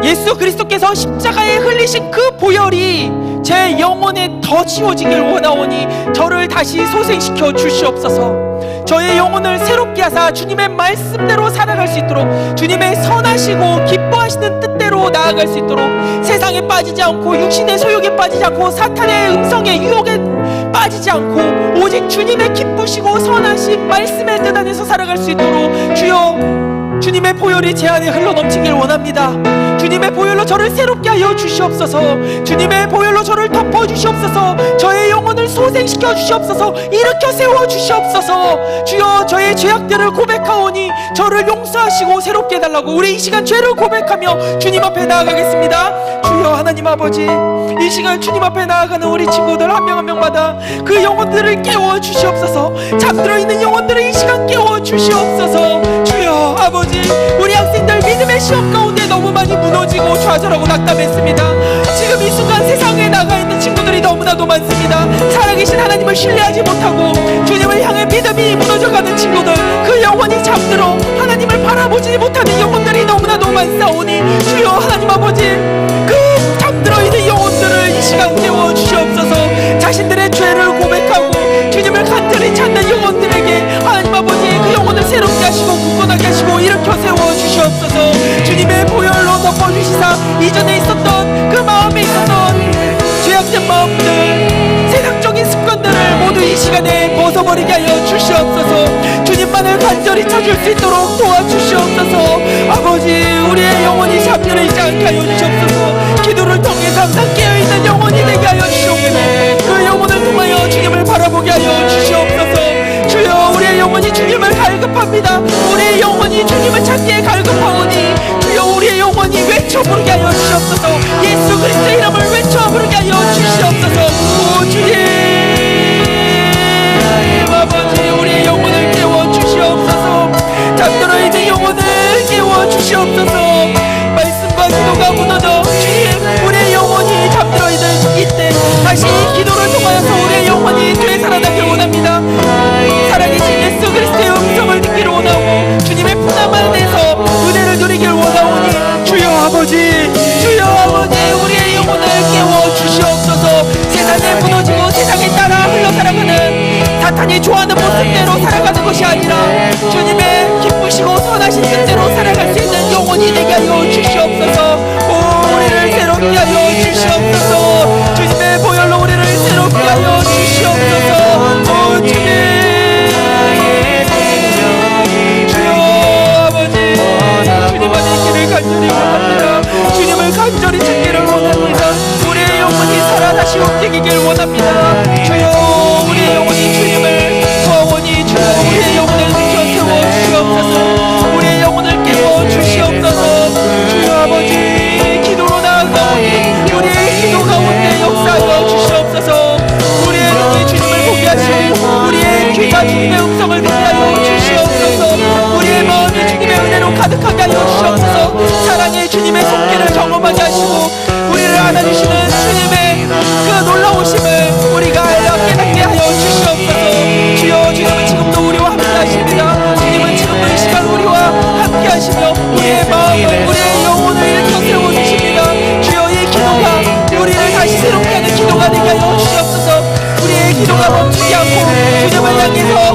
예수 그리스도께서 십자가에 흘리신 그 보혈이 제 영혼에 더 지워지길 원하오니 저를 다시 소생시켜 주시옵소서. 저의 영혼을 새롭게 하사 주님의 말씀대로 살아갈 수 있도록, 주님의 선하시고 기뻐하시는 뜻대로 나아갈 수 있도록, 세상에 빠지지 않고 육신의 소욕에 빠지지 않고 사탄의 음성의 유혹에 빠지지 않고 오직 주님의 기쁘시고 선하신 말씀의 뜻 안에서 살아갈 수 있도록 주여, 주님의 보혈이 제 안에 흘러넘치길 원합니다. 주님의 보혈로 저를 새롭게 하여 주시옵소서. 주님의 보혈로 저를 덮어주시옵소서. 저의 영혼을 소생시켜 주시옵소서. 일으켜 세워 주시옵소서. 주여, 저의 죄악들을 고백하오니 저를 용서하시고 새롭게 해달라고 우리 이 시간 죄를 고백하며 주님 앞에 나아가겠습니다. 주여 하나님 아버지, 이 시간 주님 앞에 나아가는 우리 친구들 한 명 한 명마다 그 영혼들을 깨워 주시옵소서. 잠들어 있는 영혼들을 이 시간 깨워 주시옵소서. 주여 아버지, 우리 학생들 믿음의 시험 가운데 너무 많이 무너지고 좌절하고 낙담했습니다. 지금 이 순간 세상에 나가 있는 친구들이 너무나도 많습니다. 살아계신 하나님을 신뢰하지 못하고 주님을 향해 믿음이 무너져가는 친구들, 그 영혼이 잠들어 하나님을 바라보지 못하는 영혼들이 너무나도 많사오니 주여 하나님 아버지, 그 잠들어 있는 영혼들을 이 시간 깨워 주시옵소서. 자신들의 죄를 고백하고 주님을 간절히 찾는 영혼들에게 하나님 아버지, 그 영혼을 새롭게 하시고 굳건하게 하시고 일으켜 세워 주시옵소서. 주님의 보혈로 덮어주시사 이전에 있었던 그 마음에 있었던 죄악된 마음들, 세상적인 습관들을 모두 이 시간에 벗어버리게 하여 주시옵소서. 주님만을 간절히 찾을 수 있도록 도와주시옵소서. 아버지, 우리의 영혼이 잠들어 있지 않게 하여 주시옵소서. 기도를 통해서 항상 깨어있는 영혼이 되게 하여 주시옵소서. 그 영혼을 통하여 주님을 바라보게 하여 주시옵소서. 주여, 우리의 영혼이 다시 움직이길 원합니다. 주여 우리의 영혼이 주님을 영원히 주여 우리의 영혼을 지켜 세워 주시옵소서. 우리의 영혼을 깨워 주시옵소서. 주여 아버지 기도로 나아가오니 우리의 기도 가운데 역사하여 주시옵소서. 우리의 눈이 주님을 보게 하시고 우리의 귀가 주님의 음성을 듣게 하여 주시옵소서. 우리의 마음이 주님의 은혜로 가득하게 하여 주시옵소서. 사랑의 주님의 손길을 경험하게 하시고 우리를 안아주시는 주님의 그 놀라우심을 우리가 알려 깨닫게 하여 주시옵소서. 주여 주님은 지금도 우리와 함께 하십니다. 주님은 지금도 이 시간 우리와 함께 하시며 우리의 마음을 우리의 영혼을 일으켜 세워주십니다. 주여 이 기도가 우리를 다시 새롭게 하는 기도가 되게 하여 주시옵소서. 우리의 기도가 멈추지 않고 주님을 향해서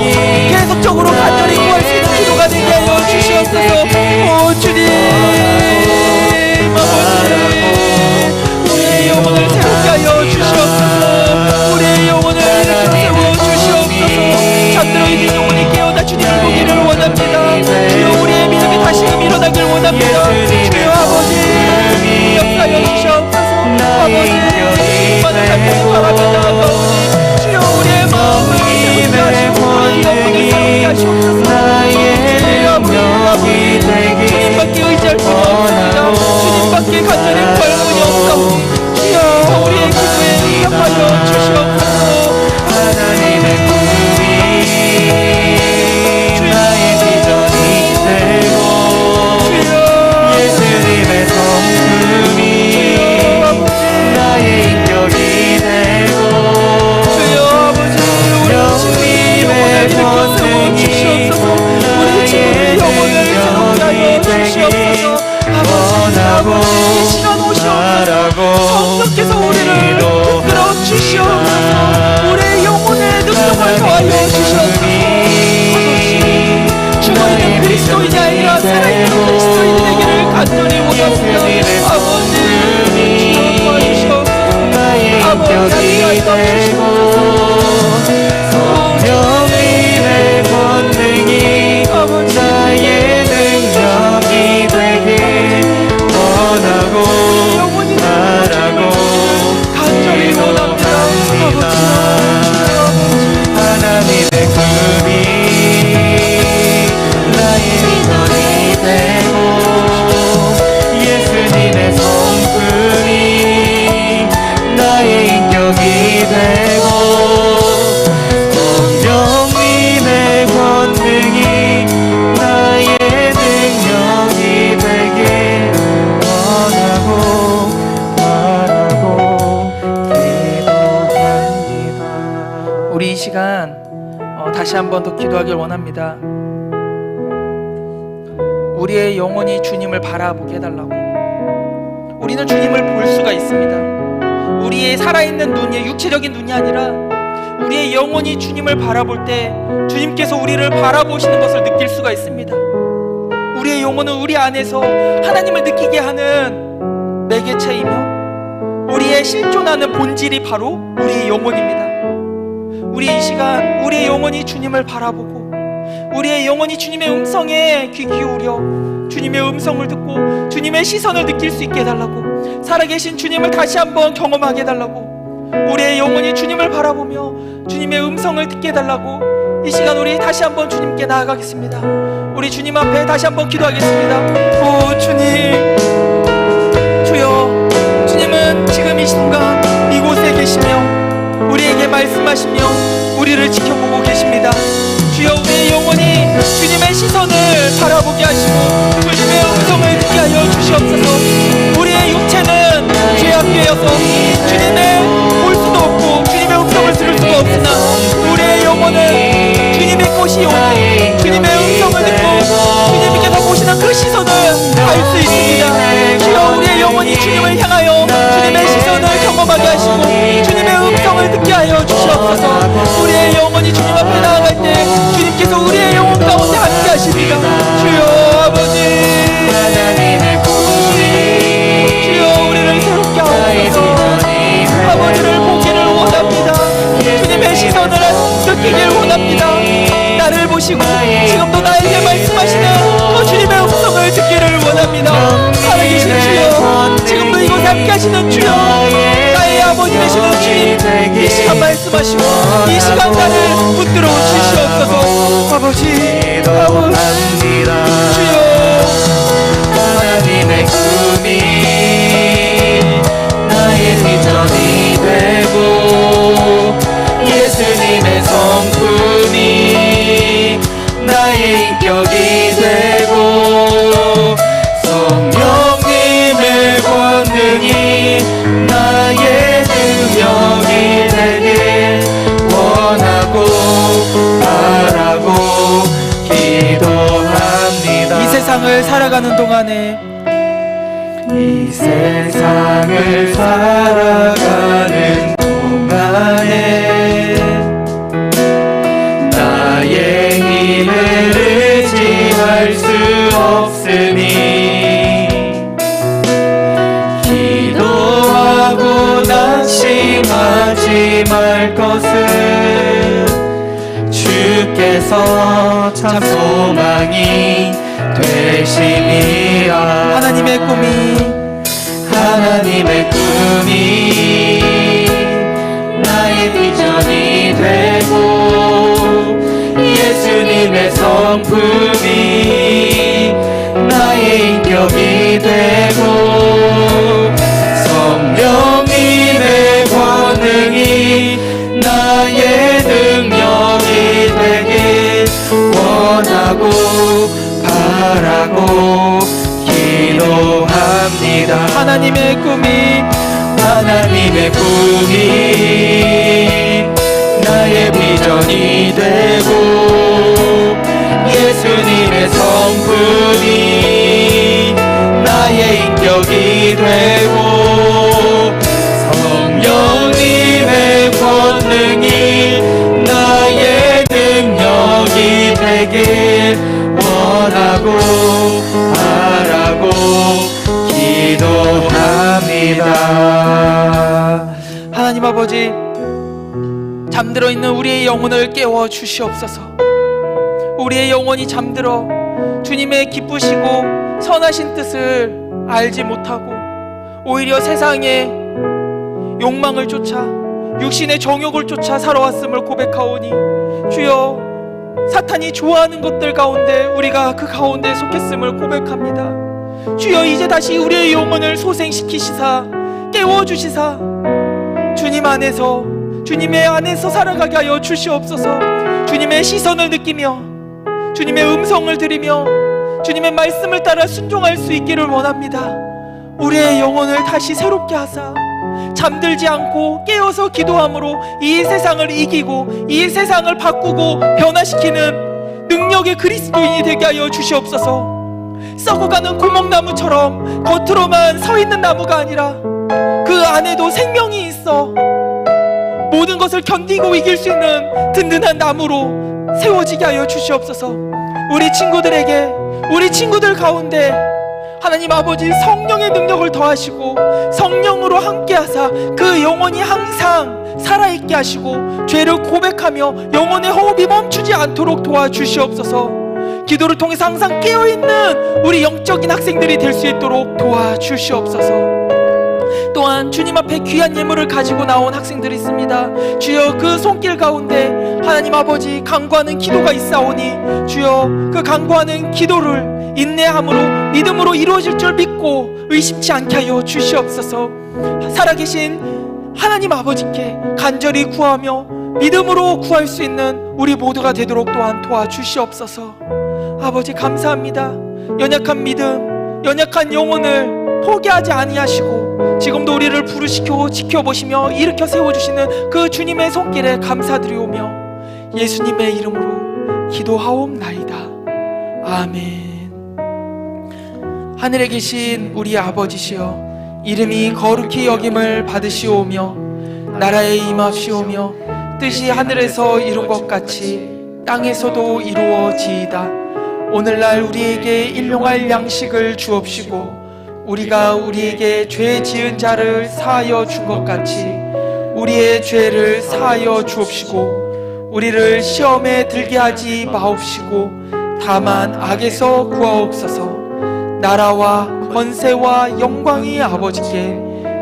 계속적으로 간절히 구할 수 있는 기도가 되게 하여 주시옵소서. 오 주님 아버지 우리의 영혼을 새롭게 하여 주시옵소서. 우리의 영혼을 일으켜 세워 주시옵소서. 잠들어 있는 영혼이 깨어나 주님을 보기를 원합니다. 주여 우리의 믿음이 다시금 일어나길 원합니다. 주여 아버지 역사하여 주시옵소서. 아버지 많은 삶을 바라며 나아가오니 주여 우리의 마음을 새롭게 하시고 우리의 영혼을 새롭게 하시옵소서. 주여 아버지 주님밖에 의지할 수 없습니다. 주님밖에 간절히 구할 분이 없사오니 주여 우리의 기도에 응답하여 주시옵소서. 하나님의 꿈이 나의 비전이 되고 예수님의 성품이 나의 인격이 되고 주여 아버지 영님의 권능이 우리 친구의 영혼을 새롭게 하여 주시옵소서. 원하고 이 시간 오시옵소서. 바라고 성령께서 우리를 이끌어 주시옵소서. 우리의 영혼의 능력을 더하여 주시옵소서. 아버지 죽어있는 그리스도인이 아니라 살아있는 그리스도인에게를 간절히 원합니다. 아버지 주여 도와주시옵소서. 아버지 성령님의 권능이 나의 능력이 되길 원하고 바라고 간절히 원합니다. 하나님의 꿈이 나의 비전이 되고 예수님의 성품이 나의 인격이 되고 성령님의 권능이 나의 능력이 되길 원하고 바라고 기도합니다. 우리 이 시간 다시 한 번 더 기도하길 원합니다. 우리의 영혼이 주님을 바라보게 해달라고. 우리는 주님을 볼 수가 있습니다. 우리의 살아있는 눈이 육체적인 눈이 아니라 우리의 영혼이 주님을 바라볼 때 주님께서 우리를 바라보시는 것을 느낄 수가 있습니다. 우리의 영혼은 우리 안에서 하나님을 느끼게 하는 매개체이며 우리의 실존하는 본질이 바로 우리의 영혼입니다. 우리 이 시간 우리의 영혼이 주님을 바라보고 우리의 영혼이 주님의 음성에 귀 기울여 주님의 음성을 듣고 주님의 시선을 느낄 수 있게 해달라고. 살아계신 주님을 다시 한번 경험하게 해달라고. 우리의 영혼이 주님을 바라보며 주님의 음성을 듣게 해달라고. 이 시간 우리 다시 한번 주님께 나아가겠습니다. 우리 주님 앞에 다시 한번 기도하겠습니다. 오 주님, 주여, 주님은 지금 이 순간 이곳에 계시며 우리에게 말씀하시며 우리를 지켜보고 계십니다. 주여, 우리의 영혼이 주님의 시선을 바라보게 하시고 주님의 음성을 듣게 하여 주시옵소서. 우리의 육체는 죄악되어서 주님의 볼 수도 없고 주님의 음성을 들을 수가 없으나 우리의 영혼은 주님의 것이 오니 주님의 음성을 듣고 주님께서 보시는 그 시선을 알 수 있습니다. 주여, 우리의 영혼이 주님을 향하여 주님의 시선을 경험하게 하시고 주님의 음성을 듣게 하여 주시옵소서. 우리의 영혼이 주님 앞에 나아갈 때 주님께서 우리의 영혼 가운데 함께 하십니다. 주여 아버지, 주여 우리를 새롭게 하옵소서. 아버지를 보기를 원합니다. 주님의 시선을 느끼길 원합니다. 나를 보시고 지금도 나에게 말씀하시는 그 주님의 음성을 듣기를 원합니다. 살아계신 주여, 지금도 이곳에 함께 하시는 주여, 나의 아버지 되시는 주여, 말씀하시고 이 시간단을 붙들어 주시옵소서. 아버지 기도합니다. 주여 하나님의 꿈이 나의 비전이 되고 예수님의 성품이 나의 인격이 되고 성령님의 권능이 나의 능력이 되길 원하고 바라고 기도합니다. 이 세상을 살아가는 동안에 이 세상을 살아가는 동안에 나의 힘을 의지할 수 없으니 기도하고 낙심하지 말 것을 주께서 참 소망이 되심이라. 하나님의 꿈이 나의 비전이 되고 예수님의 성품이 나의 인격이 되고 성령님의 권능이 나의 능력이 되길 원하고 바라고 기도합니다. 하나님의 꿈이 나의 비전이 되고 예수님의 성품이 나의 인격이 되고 성령님의 권능이 나의 능력이 되길 원하고 바라고 기도합니다. 하나님 아버지, 잠들어 있는 우리의 영혼을 깨워 주시옵소서. 우리의 영혼이 잠들어 주님의 기쁘시고 선하신 뜻을 알지 못하고 오히려 세상의 욕망을 쫓아 육신의 정욕을 쫓아 살아왔음을 고백하오니 주여, 사탄이 좋아하는 것들 가운데 우리가 그 가운데 속했음을 고백합니다. 주여, 이제 다시 우리의 영혼을 소생시키시사 깨워주시사 주님의 안에서 살아가게 하여 주시옵소서. 주님의 시선을 느끼며 주님의 음성을 들으며 주님의 말씀을 따라 순종할 수 있기를 원합니다. 우리의 영혼을 다시 새롭게 하사 잠들지 않고 깨어서 기도함으로 이 세상을 이기고 이 세상을 바꾸고 변화시키는 능력의 그리스도인이 되게 하여 주시옵소서. 썩어가는 고목나무처럼 겉으로만 서 있는 나무가 아니라 그 안에도 생명이 있어 모든 것을 견디고 이길 수 있는 든든한 나무로 세워지게 하여 주시옵소서. 우리 친구들 가운데 하나님 아버지 성령의 능력을 더하시고 성령으로 함께 하사 그 영혼이 항상 살아있게 하시고 죄를 고백하며 영혼의 호흡이 멈추지 않도록 도와주시옵소서. 기도를 통해서 항상 깨어있는 우리 영적인 학생들이 될 수 있도록 도와주시옵소서. 또한 주님 앞에 귀한 예물을 가지고 나온 학생들이 있습니다. 주여, 그 손길 가운데 하나님 아버지 간구하는 기도가 있사오니 주여, 그 간구하는 기도를 인내함으로 믿음으로 이루어질 줄 믿고 의심치 않게 하여 주시옵소서. 살아계신 하나님 아버지께 간절히 구하며 믿음으로 구할 수 있는 우리 모두가 되도록 또한 도와주시옵소서. 아버지 감사합니다. 연약한 믿음, 연약한 영혼을 포기하지 아니하시고 지금도 우리를 부르시고 지켜보시며 일으켜 세워주시는 그 주님의 손길에 감사드리오며 예수님의 이름으로 기도하옵나이다. 아멘. 하늘에 계신 우리 아버지시여, 이름이 거룩히 여김을 받으시오며 나라에 임하시오며 뜻이 하늘에서 이룬 것 같이 땅에서도 이루어지이다. 오늘날 우리에게 일용할 양식을 주옵시고 우리가 우리에게 죄 지은 자를 사하여 준 것 같이 우리의 죄를 사하여 주옵시고 우리를 시험에 들게 하지 마옵시고 다만 악에서 구하옵소서. 나라와 권세와 영광이 아버지께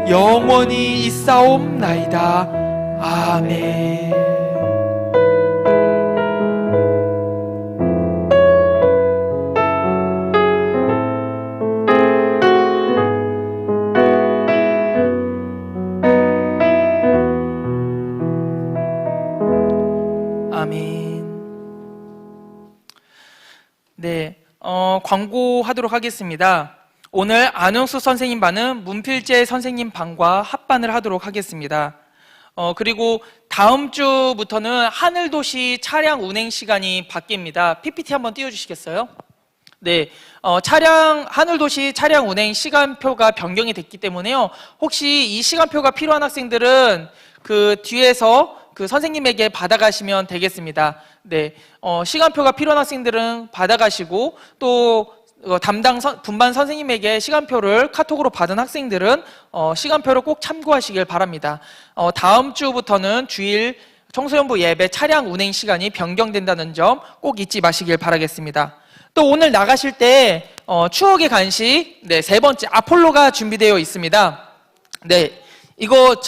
영원히 있사옵나이다. 아멘. 아멘. 네, 광고하도록 하겠습니다. 오늘 안영수 선생님 반은 문필재 선생님 반과 합반을 하도록 하겠습니다. 그리고 다음 주부터는 하늘도시 차량 운행 시간이 바뀝니다. PPT 한번 띄워주시겠어요? 네, 하늘도시 차량 운행 시간표가 변경이 됐기 때문에요. 혹시 이 시간표가 필요한 학생들은 그 뒤에서 그 선생님에게 받아가시면 되겠습니다. 네, 시간표가 필요한 학생들은 받아가시고 또 담당 분반 선생님에게 시간표를 카톡으로 받은 학생들은 시간표를 꼭 참고하시길 바랍니다. 다음 주부터는 주일 청소년부 예배 차량 운행 시간이 변경된다는 점 꼭 잊지 마시길 바라겠습니다. 또 오늘 나가실 때 추억의 간식 네, 세 번째 아폴로가 준비되어 있습니다. 네, 이거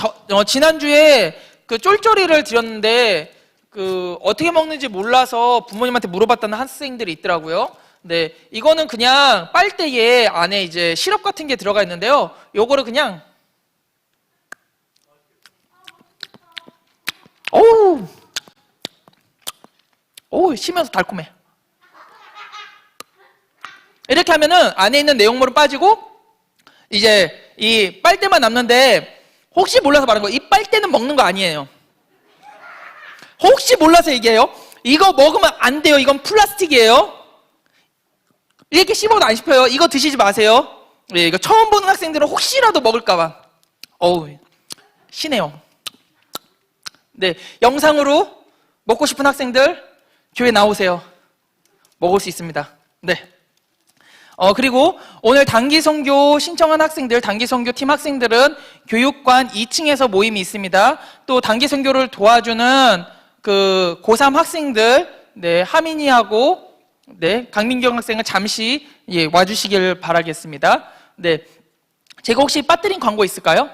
지난주에 그 쫄쫄이를 드렸는데 그 어떻게 먹는지 몰라서 부모님한테 물어봤다는 학생들이 있더라고요. 네, 이거는 그냥 빨대에 안에 이제 시럽 같은 게 들어가 있는데요. 요거를 그냥 오우 쉬면서 달콤해. 이렇게 하면은 안에 있는 내용물은 빠지고 이제 이 빨대만 남는데 혹시 몰라서 말하는 거예요. 이 빨대는 먹는 거 아니에요. 혹시 몰라서 얘기해요. 이거 먹으면 안 돼요. 이건 플라스틱이에요. 이렇게 씹어도 안 씹혀요. 이거 드시지 마세요. 네, 이거 처음 보는 학생들은 혹시라도 먹을까봐. 시네요. 네, 영상으로 먹고 싶은 학생들 교회 나오세요. 먹을 수 있습니다. 네. 그리고 오늘 단기선교 신청한 학생들, 단기선교팀 학생들은 교육관 2층에서 모임이 있습니다. 또 단기선교를 도와주는 그 고3 학생들, 네, 하민이하고 네, 강민경 학생은 잠시 와주시길 바라겠습니다. 네, 제가 혹시 빠뜨린 광고 있을까요?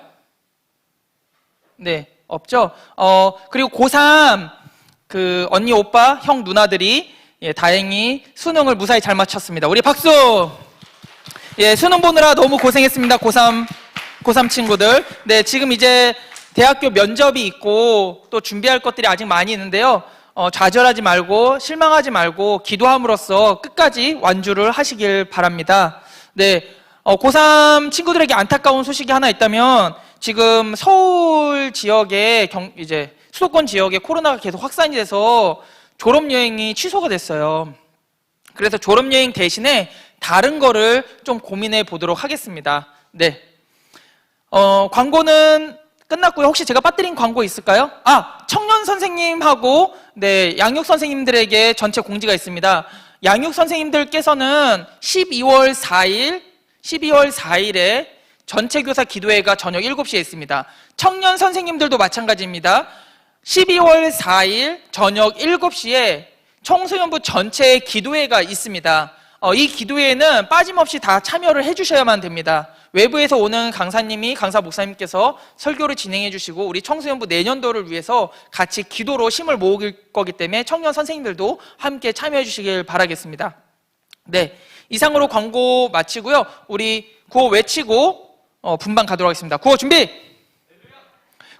네, 없죠? 그리고 고3 그 언니, 오빠, 형, 누나들이 다행히 수능을 무사히 잘 마쳤습니다. 우리 박수! 수능 보느라 너무 고생했습니다. 고3 친구들. 네, 지금 이제 대학교 면접이 있고 또 준비할 것들이 아직 많이 있는데요. 좌절하지 말고 실망하지 말고 기도함으로써 끝까지 완주를 하시길 바랍니다. 네, 고3 친구들에게 안타까운 소식이 하나 있다면 지금 서울 지역에 이제 수도권 지역에 코로나가 계속 확산이 돼서 졸업여행이 취소가 됐어요. 그래서 졸업여행 대신에 다른 거를 좀 고민해 보도록 하겠습니다. 네, 광고는 끝났고요. 혹시 제가 빠뜨린 광고 있을까요? 청년 선생님하고 네, 양육 선생님들에게 전체 공지가 있습니다. 양육 선생님들께서는 12월 4일에 전체 교사 기도회가 저녁 7시에 있습니다. 청년 선생님들도 마찬가지입니다. 12월 4일 저녁 7시에 청소년부 전체 기도회가 있습니다. 이 기도회에는 빠짐없이 다 참여를 해주셔야만 됩니다. 외부에서 오는 강사님이, 강사 목사님께서 설교를 진행해 주시고 우리 청소년부 내년도를 위해서 같이 기도로 힘을 모을 거기 때문에 청년 선생님들도 함께 참여해 주시길 바라겠습니다. 네, 이상으로 광고 마치고요. 우리 구호 외치고 분반 가도록 하겠습니다. 구호 준비!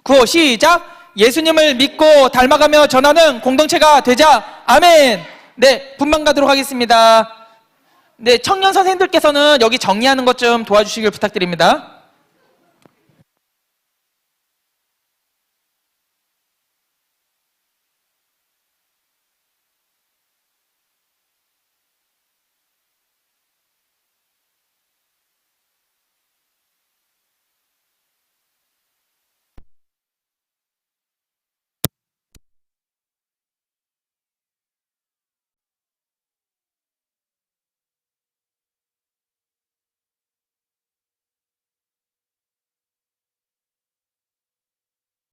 구호 시작! 예수님을 믿고 닮아가며 전하는 공동체가 되자. 아멘! 네, 분반 가도록 하겠습니다. 네, 청년 선생님들께서는 여기 정리하는 것 좀 도와주시길 부탁드립니다.